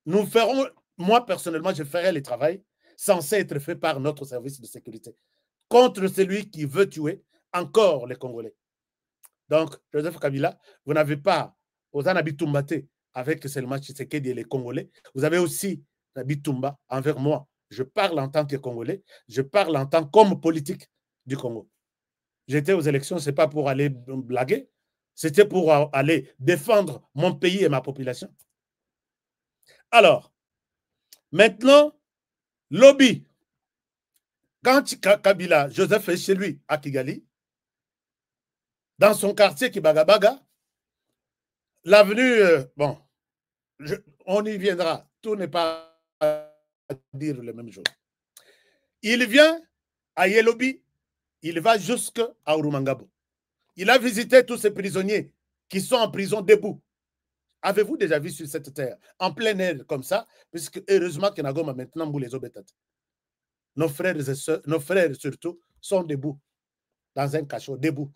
Nous ferons, moi personnellement, je ferai le travail censé être fait par notre service de sécurité contre celui qui veut tuer encore les Congolais. Donc, Joseph Kabila, vous n'avez pas aux Anabitumbaté avec Selma Tshisekedi et les Congolais. Vous avez aussi Nabitumba envers moi. Je parle en tant que Congolais, je parle en tant qu'homme politique du Congo. J'étais aux élections, ce n'est pas pour aller blaguer, c'était pour aller défendre mon pays et ma population. Alors, maintenant, lobby. Quand Kabila, Joseph est chez lui à Kigali, dans son quartier Kibagabaga, l'avenue, bon, on y viendra, tout n'est pas à dire le même jour. Il vient à Yelobi, il va jusqu'à Urumangabo. Il a visité tous ces prisonniers qui sont en prison debout. Avez-vous déjà vu sur cette terre, en plein air comme ça, puisque heureusement que Nagoma maintenant boule les obétats. Nos frères et soeurs, nos frères surtout, sont debout, dans un cachot, debout.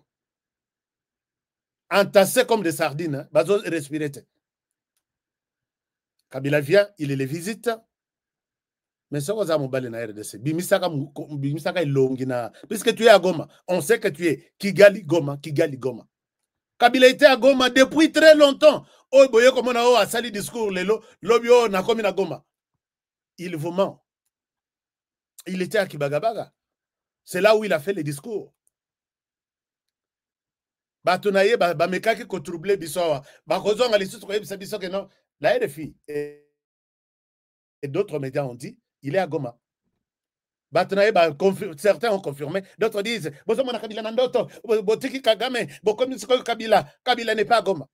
Entassés comme des sardines, hein, bazo respirer. Kabila vient, il les visite. Mais ce qu'on a mobile na RDC, bimisaka ilongina, puisque tu es à Goma, on sait que tu es Kigali Goma, Kigali Goma. Kabila était à Goma depuis très longtemps. Oh boye comme on a sali discours lelo, lobio na komi na Goma. Il vous ment. Il était à Kibagabaga. C'est là où il a fait les discours. bato na ye bamekaki kotrouble biso awa bakozonga lisusu koyebisa biso ke non la RFI et d'autres médias ont dit il est à Goma. Bato na ye certains ont confirmé, d'autres disent bozomona Kabila na ndoto botiki Kagame bokomi sikoyo Kabila n'est pas à Goma.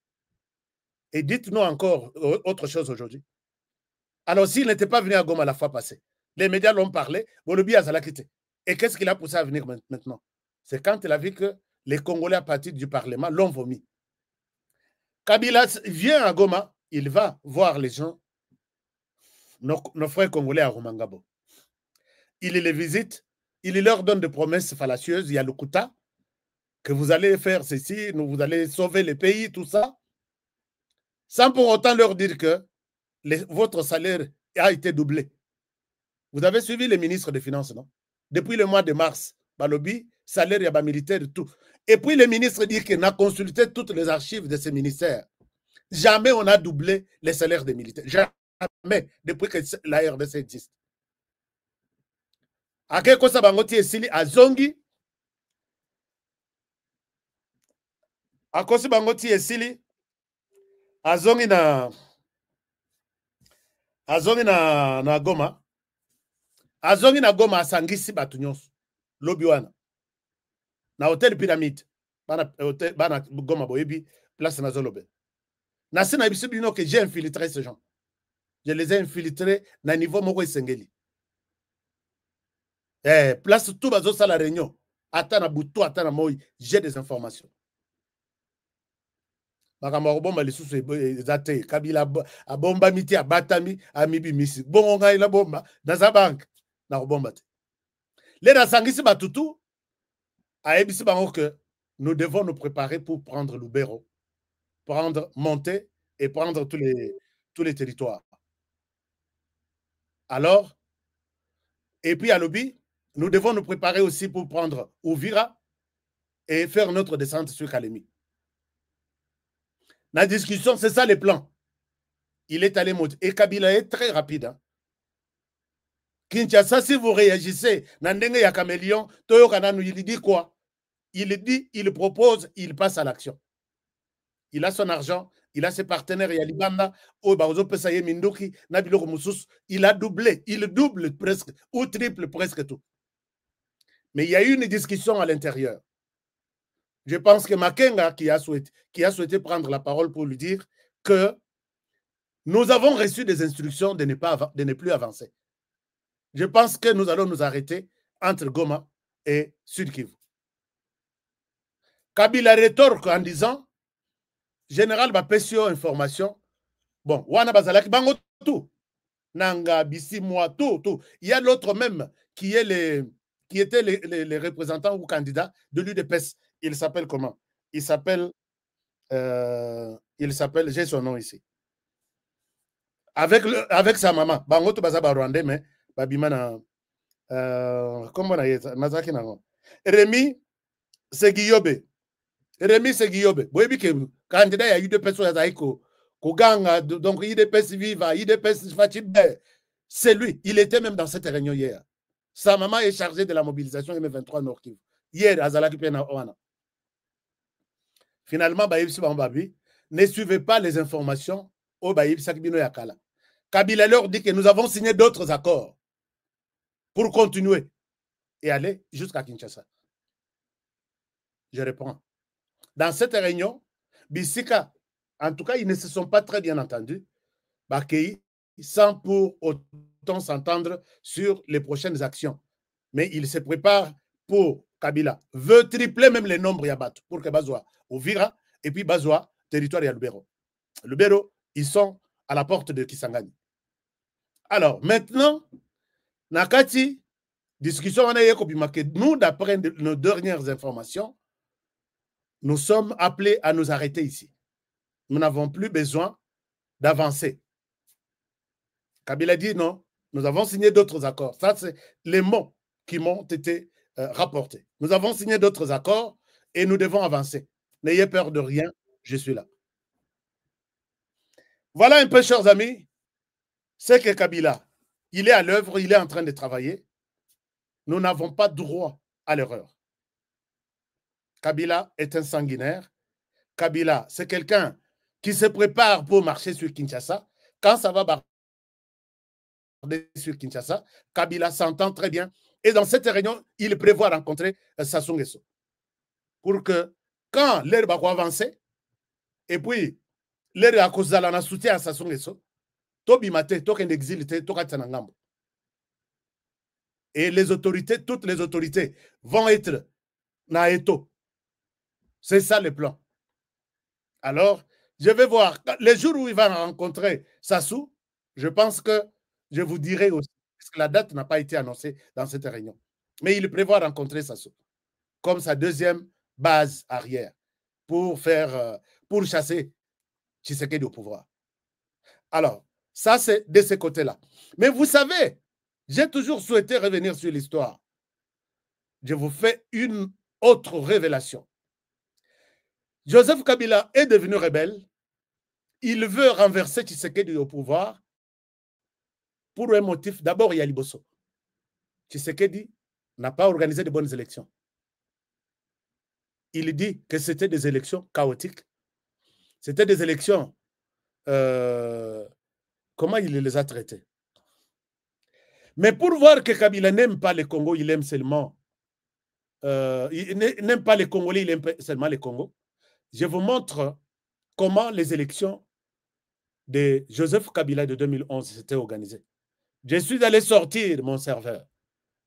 Et dites-nous encore autre chose aujourd'hui. Alors s'il n'était pas venu à Goma la fois passée, les médias l'ont parlé, Bolobi Azala quitté. Et qu'est-ce qu'il a poussé à venir maintenant? C'est quand il a vu que les Congolais à partir du Parlement l'ont vomi. Kabila vient à Goma, il va voir les gens, nos frères congolais à Rumangabo. Il les visite, il leur donne des promesses fallacieuses, il y a le Kouta, que vous allez faire ceci, vous allez sauver le pays, tout ça, sans pour autant leur dire que votre salaire a été doublé. Vous avez suivi les ministres des Finances, non? Depuis le mois de mars, Balobi, salaire, il y a militaire, tout. Et puis le ministre dit qu'il a consulté toutes les archives de ces ministères. Jamais on a doublé les salaires des militaires. Jamais, depuis que la RDC existe. A quelque chose bangoti esili azongi. A kosi bangoti esili azongi na Goma. Azongi na Goma asangisi batu nyonso. Lobi wana. Na hotel Pyramide. Bana Goma boyebi place na Zolobe. Na sina biso bino que j'ai infiltré ces gens. Je les ai infiltrés na niveau moko esengeli. Place tout bazo sala réunion. Atana butu atana moi, j'ai des informations. Makambo bomba lisusu ezate Kabila abomba miti abatami amibi misi. Bongo ngai la bomba dans sa banque na bomba te. Les rasangisi batutu a ebisi bango que nous devons nous préparer pour prendre Lubero, monter et prendre tous les territoires. Alors, et puis à Lobi, nous devons nous préparer aussi pour prendre Ouvira et faire notre descente sur Kalemi. La discussion, c'est ça les plans. Il est allé monter. Et Kabila est très rapide. Hein? Kinshasa, si vous réagissez, Nandenge Yakamélion, Toyo Kananou, il dit quoi? Il dit, il propose, il passe à l'action. Il a son argent, il a ses partenaires, il y a Libanda, Minduki, Nabiloko Moussous, il a doublé, il double presque, ou triple presque tout. Mais il y a eu une discussion à l'intérieur. Je pense que Makenga qui a souhaité prendre la parole pour lui dire que nous avons reçu des instructions de ne plus avancer. Je pense que nous allons nous arrêter entre Goma et Sud Kivu. Kabila rétorque en disant Général Bapesio information. Bon, Wana Bazalaki, Bango tout. Nanga, Bissi, moi, tout. Il y a l'autre même qui était les représentants ou candidats de l'UDPS. Il s'appelle comment? Il s'appelle, j'ai son nom ici. Avec sa maman. Bango tout bazaba rwandais, mais Babimana, comment on a dit? Nazaki nango. Rémi Seguiobe. Rémi Seguiobe. Boyebi ke candidat ya UDPS ya zaiko. Koganga, donc UDPS viva, UDPS Fatibe. C'est lui. Il était même dans cette réunion hier. Sa maman est chargée de la mobilisation M23 Nord Kivu. Hier, Azalaki Pena Oana. Finalement, ne suivez pas les informations au Sakibino Yakala. Kabila leur dit que nous avons signé d'autres accords pour continuer et aller jusqu'à Kinshasa. Je réponds. Dans cette réunion, Bissika, en tout cas, ils ne se sont pas très bien entendus, sans pour autant s'entendre sur les prochaines actions. Mais ils se préparent pour Kabila. Veut tripler même les nombres Yabat pour que Bazoua Ouvira et puis Bazoua, territoire à Lubero. Lubero, ils sont à la porte de Kisangani. Alors, maintenant, Nakati, discussion on a nous, d'après nos dernières informations, nous sommes appelés à nous arrêter ici. Nous n'avons plus besoin d'avancer. Kabila dit non, nous avons signé d'autres accords. Ça, c'est les mots qui m'ont été rapportés. Nous avons signé d'autres accords et nous devons avancer. N'ayez peur de rien, je suis là. Voilà un peu, chers amis, c'est que Kabila, il est à l'œuvre, il est en train de travailler. Nous n'avons pas droit à l'erreur. Kabila est un sanguinaire, Kabila, c'est quelqu'un qui se prépare pour marcher sur Kinshasa. Quand ça va barder sur Kinshasa, Kabila s'entend très bien. Et dans cette réunion, il prévoit rencontrer Sassou Nguesso. Pour que, quand l'air va avancer, et puis, l'air à cause de la soutien à Sassou Nguesso, Tobimate, Token d'exil, Tokatanangambo. Et les autorités, toutes les autorités vont être Naeto. C'est ça le plan. Alors, je vais voir. Les jours où il va rencontrer Sassou, je pense que je vous dirai aussi, parce que la date n'a pas été annoncée dans cette réunion. Mais il prévoit rencontrer Sassou comme sa deuxième base arrière pour chasser Tshisekedi au pouvoir. Alors, ça, c'est de ce côté-là. Mais vous savez, j'ai toujours souhaité revenir sur l'histoire. Je vous fais une autre révélation. Joseph Kabila est devenu rebelle. Il veut renverser Tshisekedi au pouvoir pour un motif. D'abord, il y a Liboso. Tshisekedi n'a pas organisé de bonnes élections. Il dit que c'était des élections chaotiques. C'était des élections... comment il les a traitées? Mais pour voir que Kabila n'aime pas le Congo, il aime seulement... il n'aime pas les Congolais, il aime seulement les Congo. Je vous montre comment les élections de Joseph Kabila de 2011 s'étaient organisées. Je suis allé sortir mon serveur.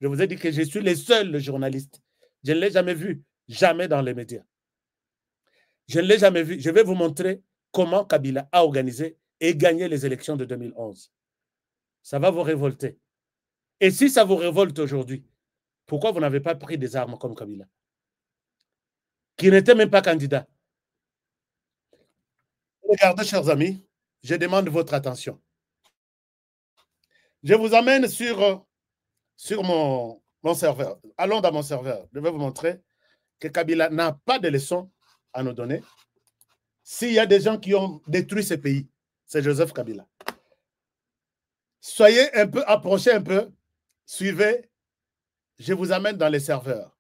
Je vous ai dit que je suis le seul journaliste. Je ne l'ai jamais vu, jamais dans les médias. Je ne l'ai jamais vu. Je vais vous montrer comment Kabila a organisé et gagné les élections de 2011. Ça va vous révolter. Et si ça vous révolte aujourd'hui, pourquoi vous n'avez pas pris des armes comme Kabila, qui n'était même pas candidat? Regardez, chers amis, je demande votre attention. Je vous amène sur mon serveur. Allons dans mon serveur. Je vais vous montrer que Kabila n'a pas de leçons à nous donner. S'il y a des gens qui ont détruit ce pays, c'est Joseph Kabila. Soyez un peu, approchez un peu, suivez. Je vous amène dans les serveurs.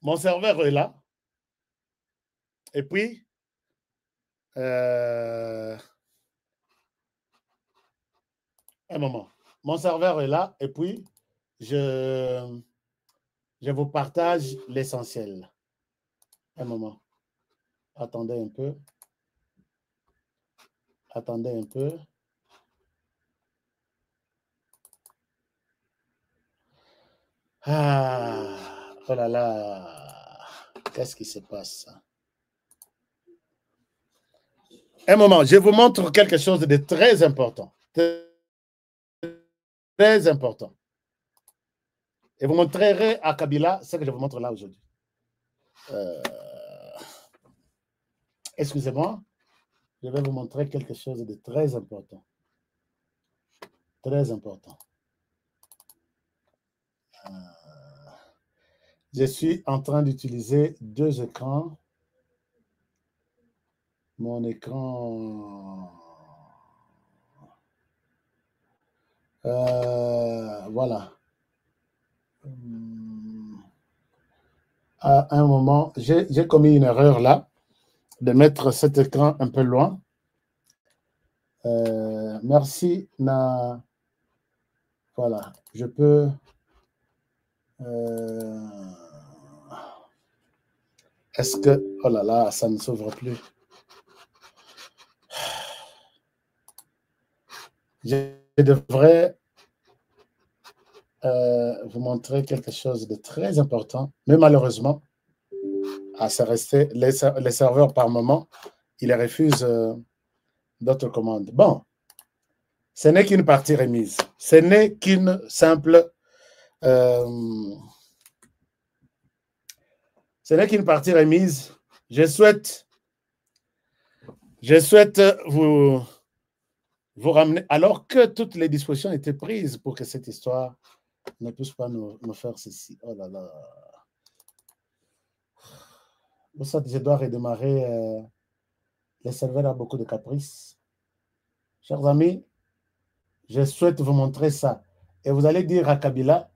Mon serveur est là. Et puis, un moment. Mon serveur est là. Et puis, je vous partage l'essentiel. Un moment. Attendez un peu. Attendez un peu. Ah, oh là là. Qu'est-ce qui se passe? Un moment, je vous montre quelque chose de très important. Très important. Et vous montrerez à Kabila ce que je vous montre là aujourd'hui. Excusez-moi, je vais vous montrer quelque chose de très important. Très important. Je suis en train d'utiliser deux écrans. Mon écran... voilà. À un moment, j'ai commis une erreur là, de mettre cet écran un peu loin. Merci, Na. Voilà, je peux... Est-ce que... Oh là là, ça ne s'ouvre plus. Je devrais vous montrer quelque chose de très important, mais malheureusement, ça restait les serveurs par moment, ils refusent d'autres commandes. Bon, ce n'est qu'une partie remise. Ce n'est qu'une simple... ce n'est qu'une partie remise. Je souhaite vous ramener, alors que toutes les dispositions étaient prises pour que cette histoire ne puisse pas nous faire ceci. Oh là là. Pour ça, je dois redémarrer. Le serveur a beaucoup de caprices. Chers amis, je souhaite vous montrer ça. Et vous allez dire à Kabila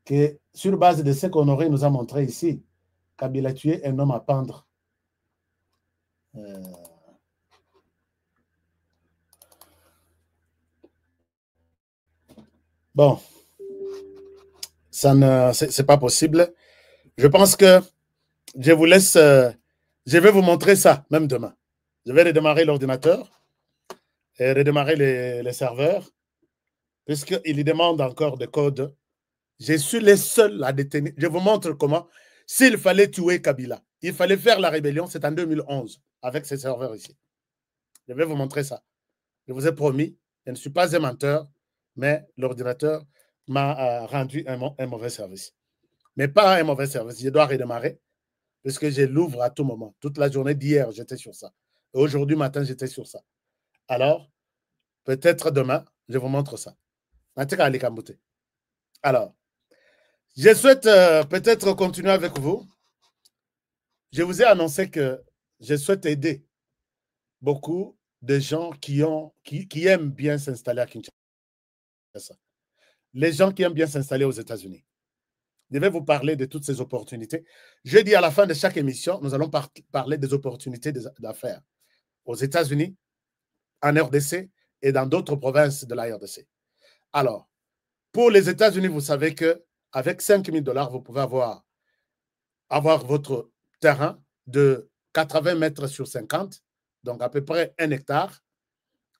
que sur base de ce qu'Honoré nous a montré ici, Kabila, tu es un homme à pendre. Bon, ça ne, c'est pas possible. Je pense que je vous laisse, je vais vous montrer ça, même demain. Je vais redémarrer l'ordinateur et redémarrer les serveurs, puisqu'il demande encore des codes. Je suis le seul à détenir. Je vous montre comment. S'il fallait tuer Kabila, il fallait faire la rébellion, c'est en 2011, avec ces serveurs ici. Je vais vous montrer ça. Je vous ai promis, je ne suis pas un menteur, mais l'ordinateur m'a rendu un mauvais service. Mais pas un mauvais service, je dois redémarrer, puisque je l'ouvre à tout moment. Toute la journée d'hier, j'étais sur ça. Aujourd'hui matin, j'étais sur ça. Alors, peut-être demain, je vous montre ça. Alors, je souhaite peut-être continuer avec vous. Je vous ai annoncé que je souhaite aider beaucoup de gens qui aiment bien s'installer à Kinshasa. Les gens qui aiment bien s'installer aux États-Unis. Je vais vous parler de toutes ces opportunités. Je dis à la fin de chaque émission, nous allons parler des opportunités d'affaires aux États-Unis, en RDC et dans d'autres provinces de la RDC. Alors, pour les États-Unis, vous savez qu'avec 5 000 $, vous pouvez avoir votre terrain de 80 mètres sur 50, donc à peu près 1 hectare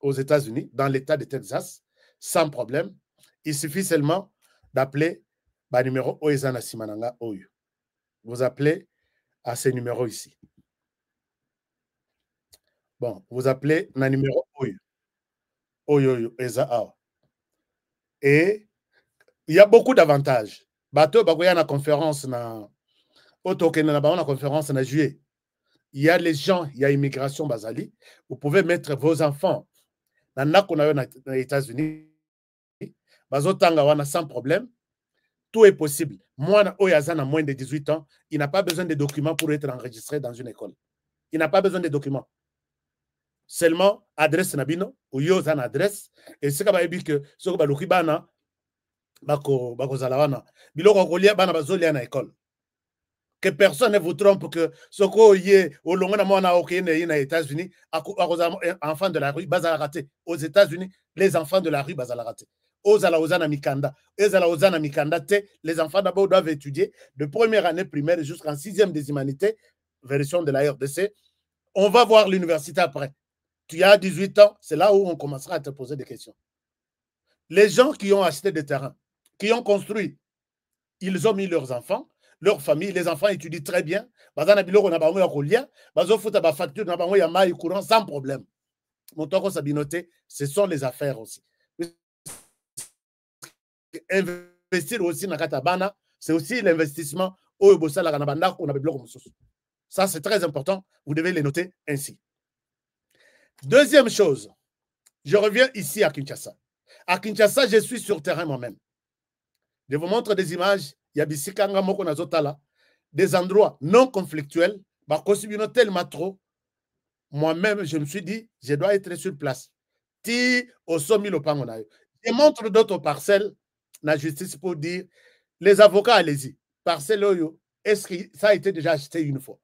aux États-Unis, dans l'État de Texas, sans problème. Il suffit seulement d'appeler le numéro Oezana Simananga Oyu. Vous appelez à ces numéros ici. Bon, vous appelez le numéro Oyu. Oyu Eza. Et il y a beaucoup d'avantages. Bateau, il y a une conférence na conférence en juillet. Il y a les gens, il y a immigration basali. Vous pouvez mettre vos enfants dans les États-Unis. Sans problème. Tout est possible. Moi, Oyazan a moins de 18 ans, il n'a pas besoin de documents pour être enregistré dans une école. Il n'a pas besoin de documents. Seulement, adresse Nabino, ou Yozan adresse, et c'est comme que ce que vous avez que personne ne vous trompe que ce que au long de les États-Unis, enfants de la rue, aux États-Unis, les enfants de la rue, les enfants d'abord doivent étudier de première année primaire jusqu'en 6e des humanités, version de la RDC. On va voir l'université après. Tu as 18 ans, c'est là où on commencera à te poser des questions. Les gens qui ont acheté des terrains, qui ont construit, ils ont mis leurs enfants, leur famille, les enfants étudient très bien. Sans problème. Ce sont les affaires aussi. Investir aussi dans Katabana, c'est aussi l'investissement. Ça, c'est très important. Vous devez les noter ainsi. Deuxième chose, je reviens ici à Kinshasa. À Kinshasa, je suis sur terrain moi-même. Je vous montre des images. Il y a des endroits non conflictuels. Tellement trop. Moi-même, je me suis dit, je dois être sur place. Je montre d'autres parcelles, la justice pour dire, les avocats, allez-y. Parcelle, est-ce que ça a été déjà acheté une fois?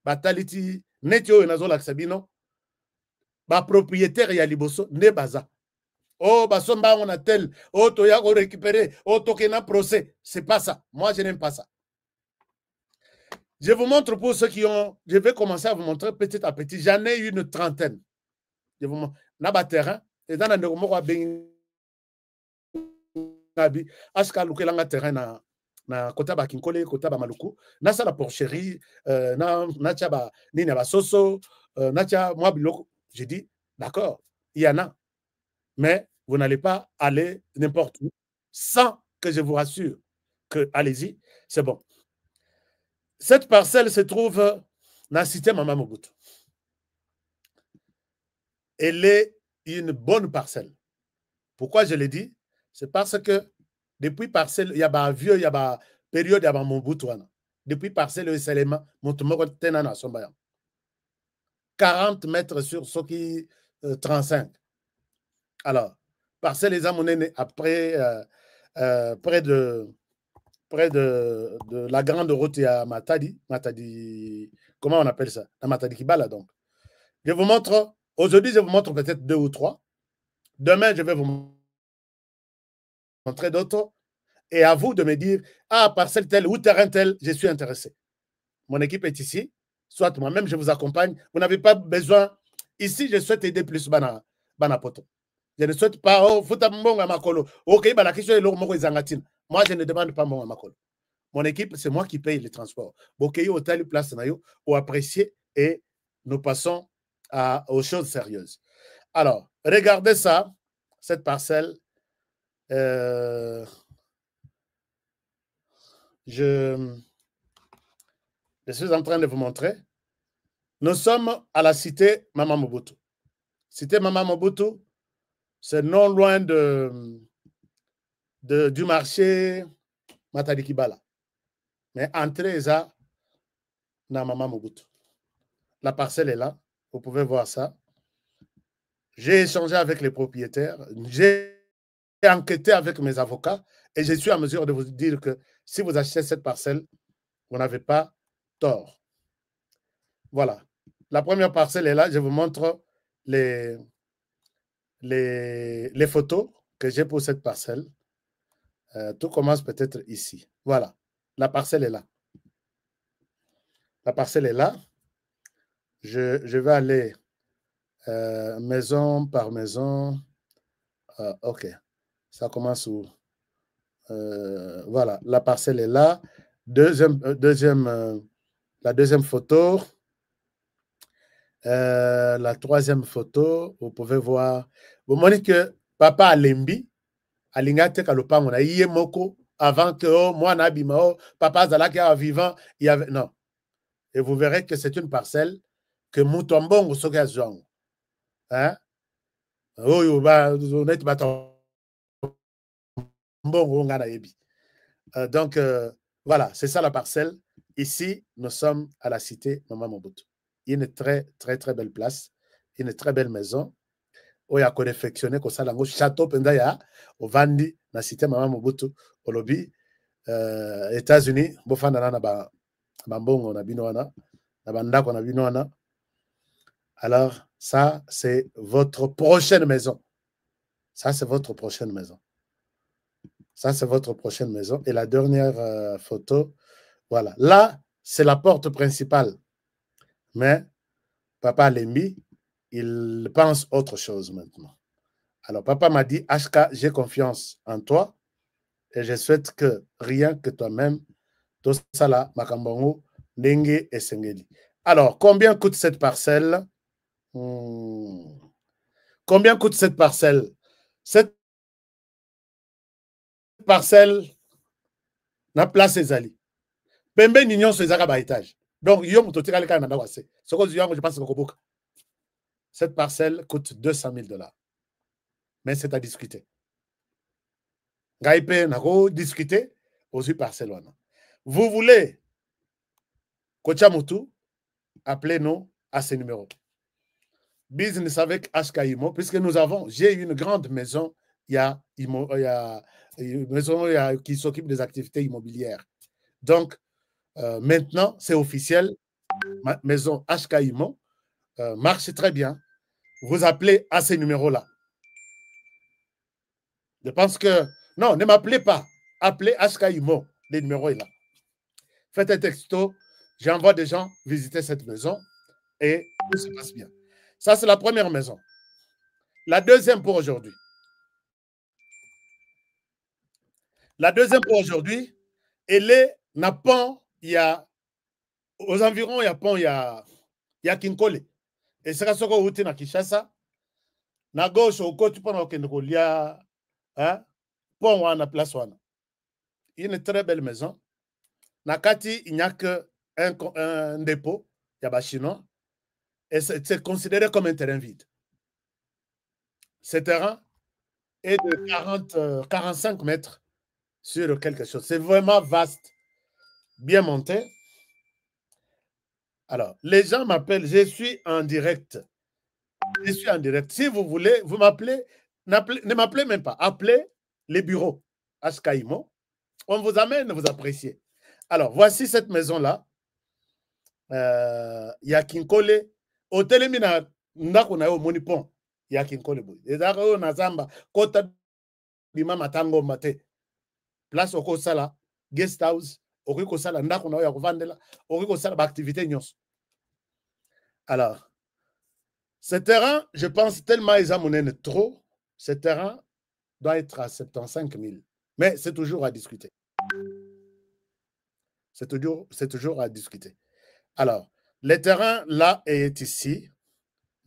Bataliti, netio nazola sabino, ba propriétaire ya liboso ne baza. Oh, basomba on a tel, oh toya go récupérer, oh tokena procès. C'est pas ça. Moi, je n'aime pas ça. Je vous montre pour ceux qui ont. Je vais commencer à vous montrer petit à petit. J'en ai une trentaine. Je vous montre. Naba terrain, et dans le mot à ben. Aska lukelanga terrain na kota ba kinkole, kota ba maluku. Na sala porcherie, na chaba nina ba soso, na cha moi biloko. J'ai dit, d'accord, il y en a. Mais vous n'allez pas aller n'importe où sans que je vous rassure que, allez-y, c'est bon. Cette parcelle se trouve dans la cité Mama Mobutu. Elle est une bonne parcelle. Pourquoi je l'ai dit? C'est parce que depuis parcelle, il y a un vieux, il y a une période, il y a un Mobutu. Depuis parcelle, il y a 40 mètres sur ce qui 35. Alors, parcelle les amenés après près de près de la grande route à Matadi. Matadi, comment on appelle ça? À Matadi Kibala, donc. Je vous montre, aujourd'hui, je vous montre peut-être 2 ou 3. Demain, je vais vous montrer d'autres. Et à vous de me dire, ah, parcelle telle ou terrain tel, je suis intéressé. Mon équipe est ici. Soit moi-même, je vous accompagne. Vous n'avez pas besoin. Ici, je souhaite aider plus Bana Poto. Je ne souhaite pas, oh, Foutabonga Makolo. Ok, bah la question est moi, je ne demande pas mon Makolo. Mon équipe, c'est moi qui paye les transports. Ok, hôtel, place, ou apprécier et nous passons aux choses sérieuses. Alors, regardez ça, cette parcelle. Je suis en train de vous montrer. Nous sommes à la cité Mama Mobutu. Cité Mama Mobutu, c'est non loin du marché Matadi Kibala. Mais entrez ça dans Mama Mobutu. La parcelle est là. Vous pouvez voir ça. J'ai échangé avec les propriétaires. J'ai enquêté avec mes avocats et je suis en mesure de vous dire que si vous achetez cette parcelle, vous n'avez pas tort. Voilà. La première parcelle est là. Je vous montre les photos que j'ai pour cette parcelle. Tout commence peut-être ici. Voilà. La parcelle est là. La parcelle est là. Je vais aller maison par maison. OK. Ça commence où? Voilà. La parcelle est là. La deuxième photo. La troisième photo, vous pouvez voir. Vous montrez que papa Alembi, Alingate Kalopango, na iye moko, avant que moi Nabima, papa Zalaka vivant, il y avait. Non. Et vous verrez que c'est une parcelle que Moutombongo Soka Zouang. Hein? Donc, voilà, c'est ça la parcelle. Ici, nous sommes à la cité Mama Mobutu. Une très, très, très belle place, une très belle maison. Où il y a confectionné comme ça, le château Pendaya, au Vandi, dans la cité Mama Mobutu, au lobby, États-Unis, Bofana na Bambongo na Binoana, na Bandako na Binoana. Alors, ça, c'est votre prochaine maison. Ça, c'est votre prochaine maison. Ça, c'est votre prochaine maison. Et la dernière photo, voilà. Là, c'est la porte principale. Mais Papa Lembi, il pense autre chose maintenant. Alors, papa m'a dit, HK, j'ai confiance en toi et je souhaite que rien que toi-même, tout ça là, Makambongo, Nenge et Sengeli. Alors, combien coûte cette parcelle? Combien coûte cette parcelle? Cette parcelle n'a place Ezali. Pembe Nignon se zaka ba étage. Donc, yom to tika le kana wase. Ce que je pense que cette parcelle coûte 200 000 $. Mais c'est à discuter. Gaïpe nako discuter aussi parcelle. Vous voulez Kochamutu, appelez-nous à ce numéro. Business avec HKIMO, puisque j'ai une grande maison, il y a une maison qui s'occupe des activités immobilières. Donc, maintenant, c'est officiel, ma maison HKIMO marche très bien. Vous appelez à ces numéros-là. Je pense que, non, ne m'appelez pas. Appelez HKIMO, le numéro est là. Faites un texto, j'envoie des gens visiter cette maison et tout se passe bien. Ça, c'est la première maison. La deuxième pour aujourd'hui. La deuxième pour aujourd'hui, elle est na pont, il y a aux environs, il y a pont, il y a Kinkole. Et c'est ce qu'on a na Kinshasa. Na gauche, au côté, il y a pont à la place. Une très belle maison. Na Kati, il n'y a qu'un dépôt, il y a chinois. Et c'est considéré comme un terrain vide. Ce terrain est de 45 mètres sur quelque chose. C'est vraiment vaste, bien monté. Alors, les gens m'appellent, je suis en direct. Je suis en direct. Si vous voulez, vous m'appelez, ne m'appelez même pas. Appelez les bureaux HKIMO. On vous amène, vous appréciez. Alors, voici cette maison-là. Il y a Kinkole. Hôtel Mina, ndako na yo monipon. Il y a Kinkole. Et d'accord, on a Zamba. Kota bima matango mate. Place au Kosala, guest house. Au Kosala, ndako na yo ya kovandela. Au Kosala, activité nyos. Alors, ce terrain, je pense tellement ils ont trop. Ce terrain doit être à 75 000. Mais c'est toujours à discuter. C'est toujours à discuter. Alors, le terrain là est ici.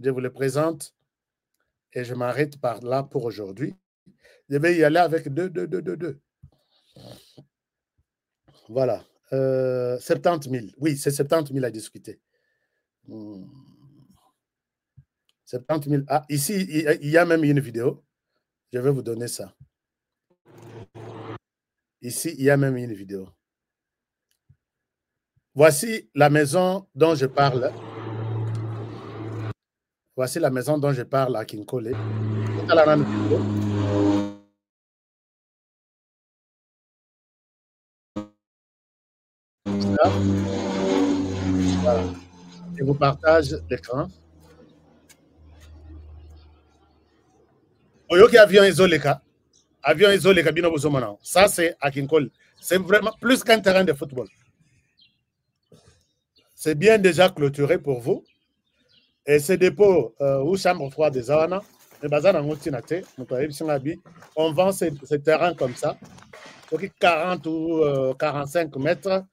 Je vous le présente et je m'arrête par là pour aujourd'hui. Je vais y aller avec deux. Voilà. 70 000. Oui, c'est 70 000 à discuter. 70 000. Ah, ici, il y a même une vidéo. Je vais vous donner ça. Ici, il y a même une vidéo. Voici la maison dont je parle. Voici la maison dont je parle à Kinkole. Voilà. Je vous partage l'écran. Oyoki avion isolé. Avion isolé, cabine au Zomana. Ça, c'est à Kinkole. C'est vraiment plus qu'un terrain de football. C'est bien déjà clôturé pour vous. Et ce dépôt ou chambre 3 des Awana, on vend ce terrain comme ça. 40 ou 45 mètres.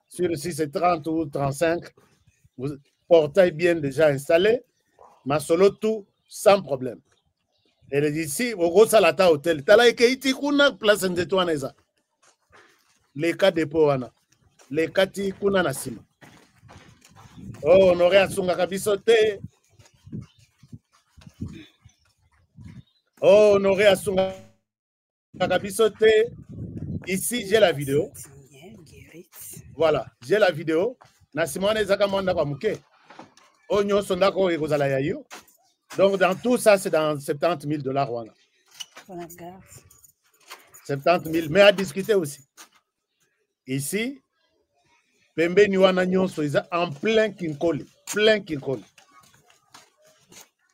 Sur ici, c'est 30 ou 35. Portail bien déjà installé. Mais solo tout sans problème. Et ici, au gros salata hôtel. Place les cas dépôt. Les cas kuna nasima. Oh, Honoré Asunga Kabisote. Oh, Honoré Asunga Kabisote. Ici, j'ai la vidéo. Voilà, j'ai la vidéo. Nasimone Zakamanda Pamuke. Oh, Nyo Sondako et Rosalayayo. Donc, dans tout ça, c'est dans 70 000 $. 70 000, mais à discuter aussi. Ici, Pembe Niwana Nyonso, ils sont en plein Kinkole. Plein Kinkole.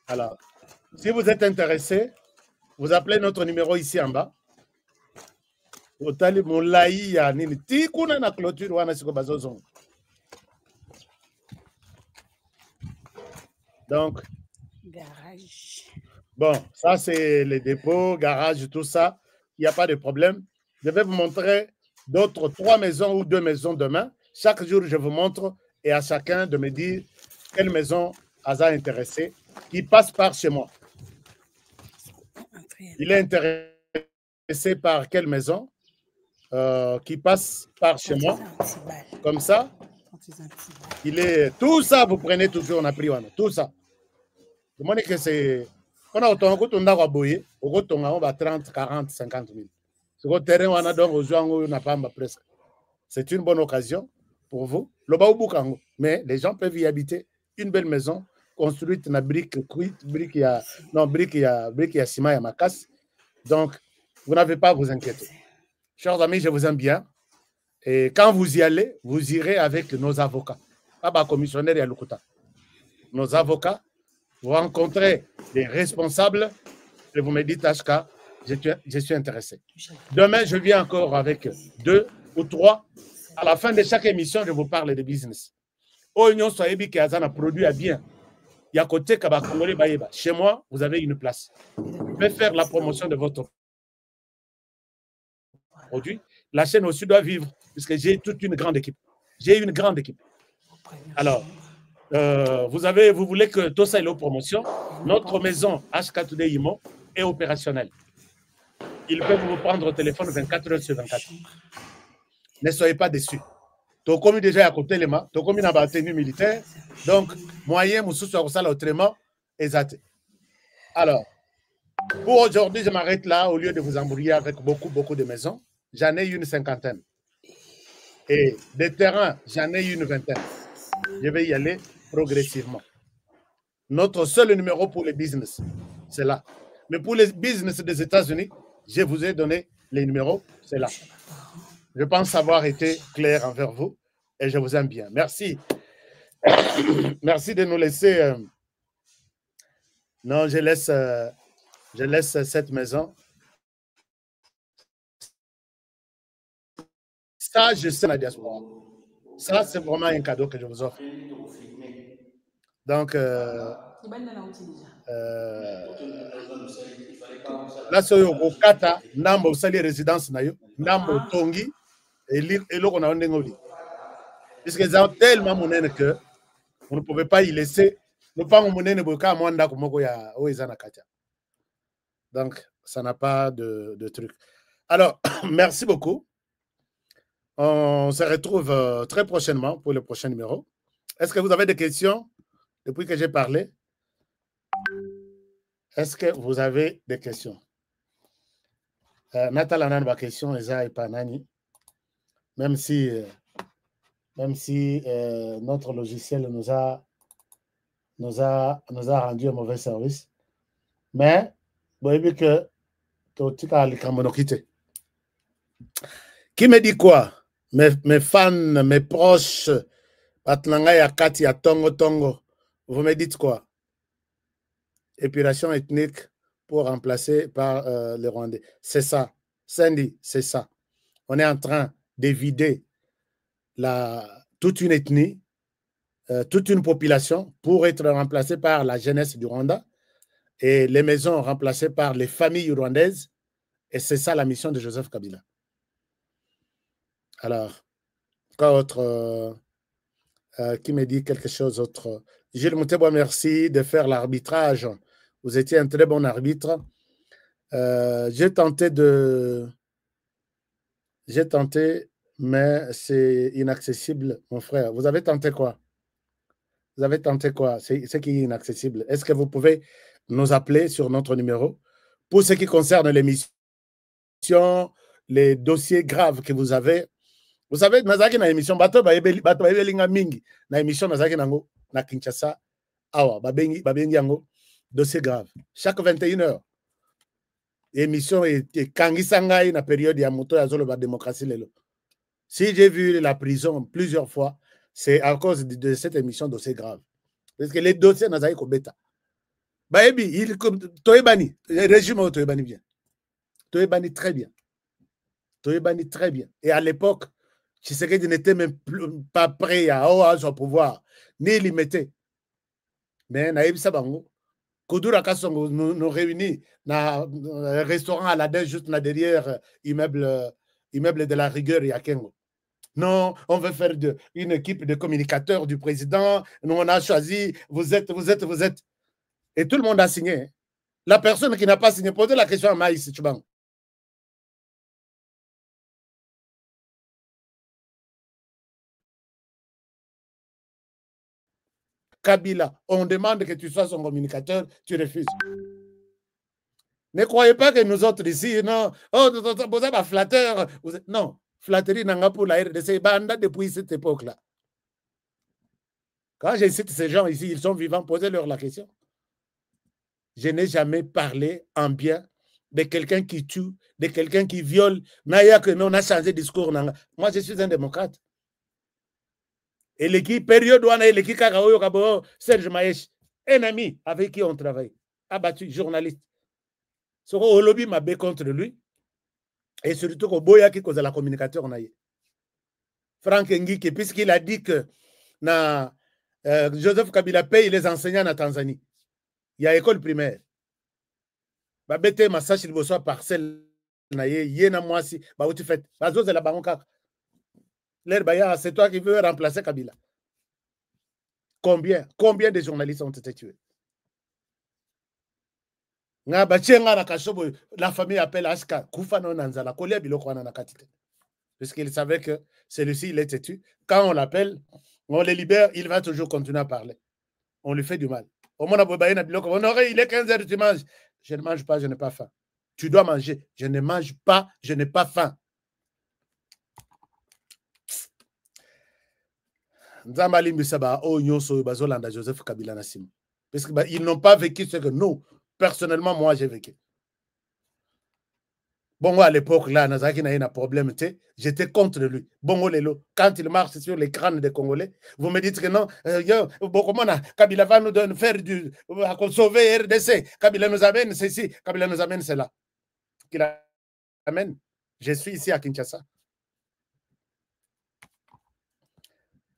Alors, si vous êtes intéressé, vous appelez notre numéro ici en bas. Otali Moulaï ya nini. Tikuna na clôture wana siko bazozon. Donc, garage. Bon, ça c'est les dépôts, garage, tout ça. Il n'y a pas de problème. Je vais vous montrer d'autres 3 maisons ou 2 maisons demain. Chaque jour, je vous montre et à chacun de me dire quelle maison a intéressé. Il passe par chez moi. Il est intéressé par quelle maison qui passe par chez moi. Comme ça. Il est... Tout ça, vous prenez toujours, on a pris tout ça. Le monde que c'est... On a autant que on a aboyé, on a 30, 40, 50 000. Ce terrain, on a donc on n'a pas presque. C'est une bonne occasion pour vous. Mais les gens peuvent y habiter. Une belle maison construite en brique cuite, brique à ciment et à macasse. Donc, vous n'avez pas à vous inquiéter. Chers amis, je vous aime bien. Et quand vous y allez, vous irez avec nos avocats. Pas commissionnaire et à Lukuta. Nos avocats, vous rencontrez les responsables et vous me dites, HK, je suis intéressé. Demain, je viens encore avec 2 ou 3. À la fin de chaque émission, je vous parle de business. Oignon Soyebi qui a un produit à bien. Il y a côté Kaba Kongole Bayeba. Chez moi, vous avez une place. Vous pouvez faire la promotion de votre produit. La chaîne aussi doit vivre, puisque j'ai toute une grande équipe. J'ai une grande équipe. Alors, vous voulez que tout ça est en promotion. Notre maison HK Today Imo est opérationnelle. Ils peuvent vous prendre au téléphone 24 heures sur 24. Ne soyez pas déçus. Tu as commis déjà à côté les mains, tu as commis dans la tenue militaire. Donc, moyen, moussou sur ça, autrement, exact. Alors, pour aujourd'hui, je m'arrête là au lieu de vous embrouiller avec beaucoup de maisons. J'en ai une 50aine. Et des terrains, j'en ai une 20aine. Je vais y aller progressivement. Notre seul numéro pour les business, c'est là. Mais pour les business des États-Unis, je vous ai donné les numéros, c'est là. Je pense avoir été clair envers vous et je vous aime bien. Merci. Merci de nous laisser. Non, je laisse cette maison. Ça, je sais la diaspora. Ça, c'est vraiment un cadeau que je vous offre. Donc, là, c'est au Kata, Nambo Sali résidence Nayo, Nambo Tongi, et l'autre, on a un déngoli. Parce qu'ils ont tellement monnaie que on ne pouvait pas y laisser. Nous pas mon monnaie ne peut pas moins d'accord ya Oizana Katia. Donc, ça n'a pas de truc. Alors, merci beaucoup. On se retrouve très prochainement pour le prochain numéro. Est-ce que vous avez des questions depuis que j'ai parlé? Est-ce que vous avez des questions? Natal a une question, Eza et Panani. Même si notre logiciel nous a rendu un mauvais service. Mais, vous voyez que qui me dit quoi? Mes fans, mes proches, Patlanga Yakati, ya Tongo, vous me dites quoi? Épuration ethnique pour remplacer par les Rwandais. C'est ça. Sandy, c'est ça. On est en train de vider toute une ethnie, toute une population pour être remplacée par la jeunesse du Rwanda et les maisons remplacées par les familles rwandaises. Et c'est ça la mission de Joseph Kabila. Alors, quoi autre qui me dit quelque chose d'autre? Gilles Moutebois, merci de faire l'arbitrage. Vous étiez un très bon arbitre. J'ai tenté, mais c'est inaccessible, mon frère. Vous avez tenté quoi? Vous avez tenté quoi? C'est qui est inaccessible. Est-ce que vous pouvez nous appeler sur notre numéro? Pour ce qui concerne l'émission, les dossiers graves que vous avez, vous savez, nazaki na émission, bato bayebelinga mingi, na émission nazaki nango, na Kinshasa, awa, babengi yango, dossier grave. Chaque 21 heures, émission est kangisangai na période ya moto ya zolo ba démocratie lelo. Si j'ai vu la prison plusieurs fois, c'est à cause de cette émission dossier grave. Parce que les dossiers nazaki ko beta. Baebi, il toebani, le régime toebani bien. Toebani très bien. Toebani très bien. Et à l'époque, Tshisekedi n'était même pas prêt à son pouvoir, ni limité. Mais Naïb Sabango, Kudura Kassongo nous réunit dans un restaurant à la DEN, juste derrière immeuble de la rigueur et à Kengo. Non, on veut faire une équipe de communicateurs du président. Nous, on a choisi, vous êtes. Et tout le monde a signé. La personne qui n'a pas signé, posez la question à Maïs Tchoubango. Kabila, on demande que tu sois son communicateur, tu refuses. Ne croyez pas que nous autres ici, non, vous êtes un flatteur. Non, flatterie n'a pour la RDC, banda depuis cette époque-là. Quand je cite ces gens ici, ils sont vivants, posez-leur la question. Je n'ai jamais parlé en bien de quelqu'un qui tue, de quelqu'un qui viole. Naya que nous on a changé de discours. Moi, je suis un démocrate. Et l'équipe, période où on a l'équipe Serge Maïch, un ami avec qui on travaille, abattu, journaliste. Au lobby m'a bé contre lui. Et surtout au Boya qui cause la communication. Franck Ngike, puisqu'il a dit que Joseph Kabila paye les enseignants en Tanzanie. Il y a école primaire. Babete massage il bosse parcelle naye yena mwasi ba où tu fais bazo de la banque. L'air baya c'est toi qui veux remplacer Kabila. Combien de journalistes ont été tués? La famille appelle Aska Koufano Nanzala Kolia Biloko na katite. Puisqu'il savait que celui-ci il était tué. Quand on l'appelle, on le libère, il va toujours continuer à parler. On lui fait du mal. Au moins, il est 15 heures, tu manges. Je ne mange pas, je n'ai pas faim. Tu dois manger. Je ne mange pas, je n'ai pas faim. Nzambali Mbisaba, oh, Nyoso, Bazolanda, Joseph Kabila Nassim. Parce qu'ils n'ont pas vécu ce que nous, personnellement, moi, j'ai vécu. Bongo à l'époque, là, Nazaki n'a eu un problème, j'étais contre lui. Bongo Lelo, quand il marche sur les crânes des Congolais, vous me dites que non, comment Kabila va nous faire à sauver RDC, Kabila nous amène ceci, Kabila nous amène cela. Qu'il amène. Je suis ici à Kinshasa.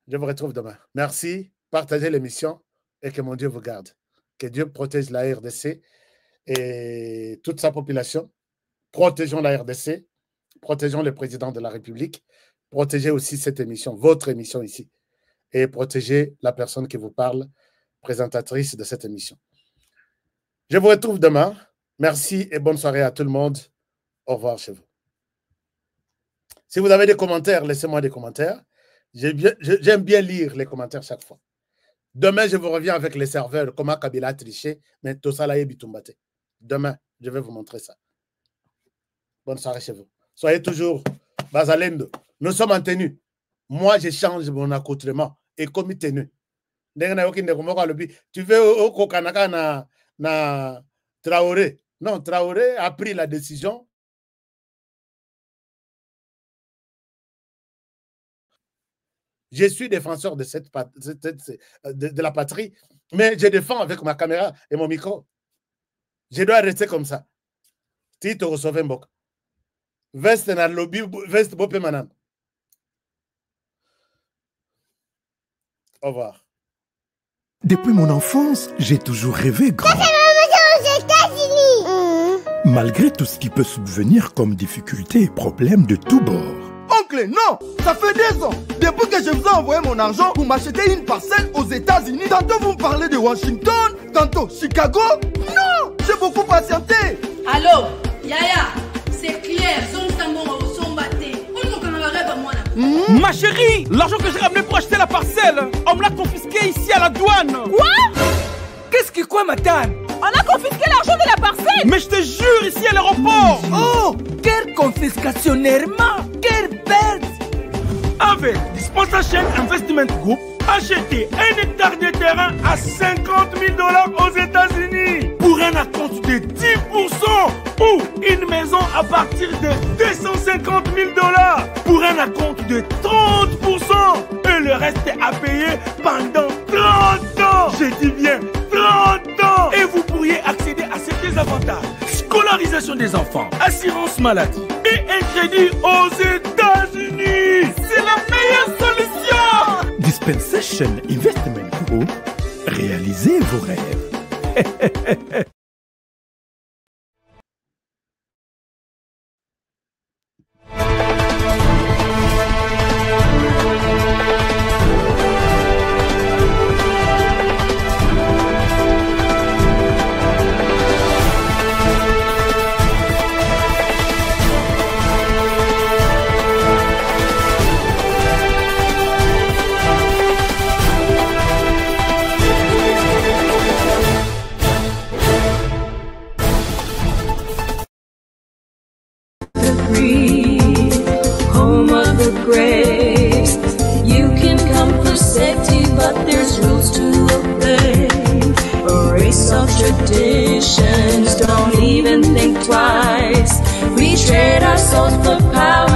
Je vous retrouve demain. Merci, partagez l'émission et que mon Dieu vous garde. Que Dieu protège la RDC et toute sa population. Protégeons la RDC, protégeons le président de la République, protégez aussi cette émission, votre émission ici, et protégez la personne qui vous parle, présentatrice de cette émission. Je vous retrouve demain. Merci et bonne soirée à tout le monde. Au revoir chez vous. Si vous avez des commentaires, laissez-moi des commentaires. J'aime bien lire les commentaires chaque fois. Demain, je vous reviens avec les serveurs, comment Kabila a triché, mais tout ça là est bitumbate. Demain, je vais vous montrer ça. Bonne soirée chez vous. Soyez toujours Bazalendo. Nous sommes en tenue. Moi, je change mon accoutrement et comme tenue. Tu veux au Kanaka na Traoré. Non, Traoré a pris la décision. Je suis défenseur de, de la patrie, mais je défends avec ma caméra et mon micro. Je dois rester comme ça. Tito Rosovenbok. Veste na lobby, veste bope manan. Au revoir. Depuis mon enfance, j'ai toujours rêvé grand. Malgré tout ce qui peut subvenir comme difficultés et problèmes de tous bords. Oncle, non, ça fait 2 ans. Depuis que je vous ai envoyé mon argent, vous m'achetez une parcelle aux États-Unis. Tantôt vous me parlez de Washington, tantôt Chicago. Non, j'ai beaucoup patienté. Allô, Yaya, c'est clair, Ma chérie, l'argent que j'ai ramené pour acheter la parcelle, on me l'a confisqué ici à la douane. Quoi? Qu'est-ce que quoi, madame? On a confisqué l'argent de la parcelle. Mais je te jure, ici à l'aéroport. Oh, quelle confiscationnairement, quelle perte. Avec Dispensation Investment Group, achetez 1 hectare de terrain à 50 000 $ aux États-Unis pour un acompte de 10% ou une maison à partir de 250 000 $ pour un acompte de 30% et le reste à payer pendant 30 ans. Je dis bien 30 ans. Et vous pourriez accéder à ces deux avantages: scolarisation des enfants, assurance maladie et un crédit aux États-Unis. C'est la meilleure solution. Dispensation Investment Group, réalisez vos rêves. Home of the great. You can come for safety, but there's rules to obey. Erase of traditions, don't even think twice. We trade our souls for power.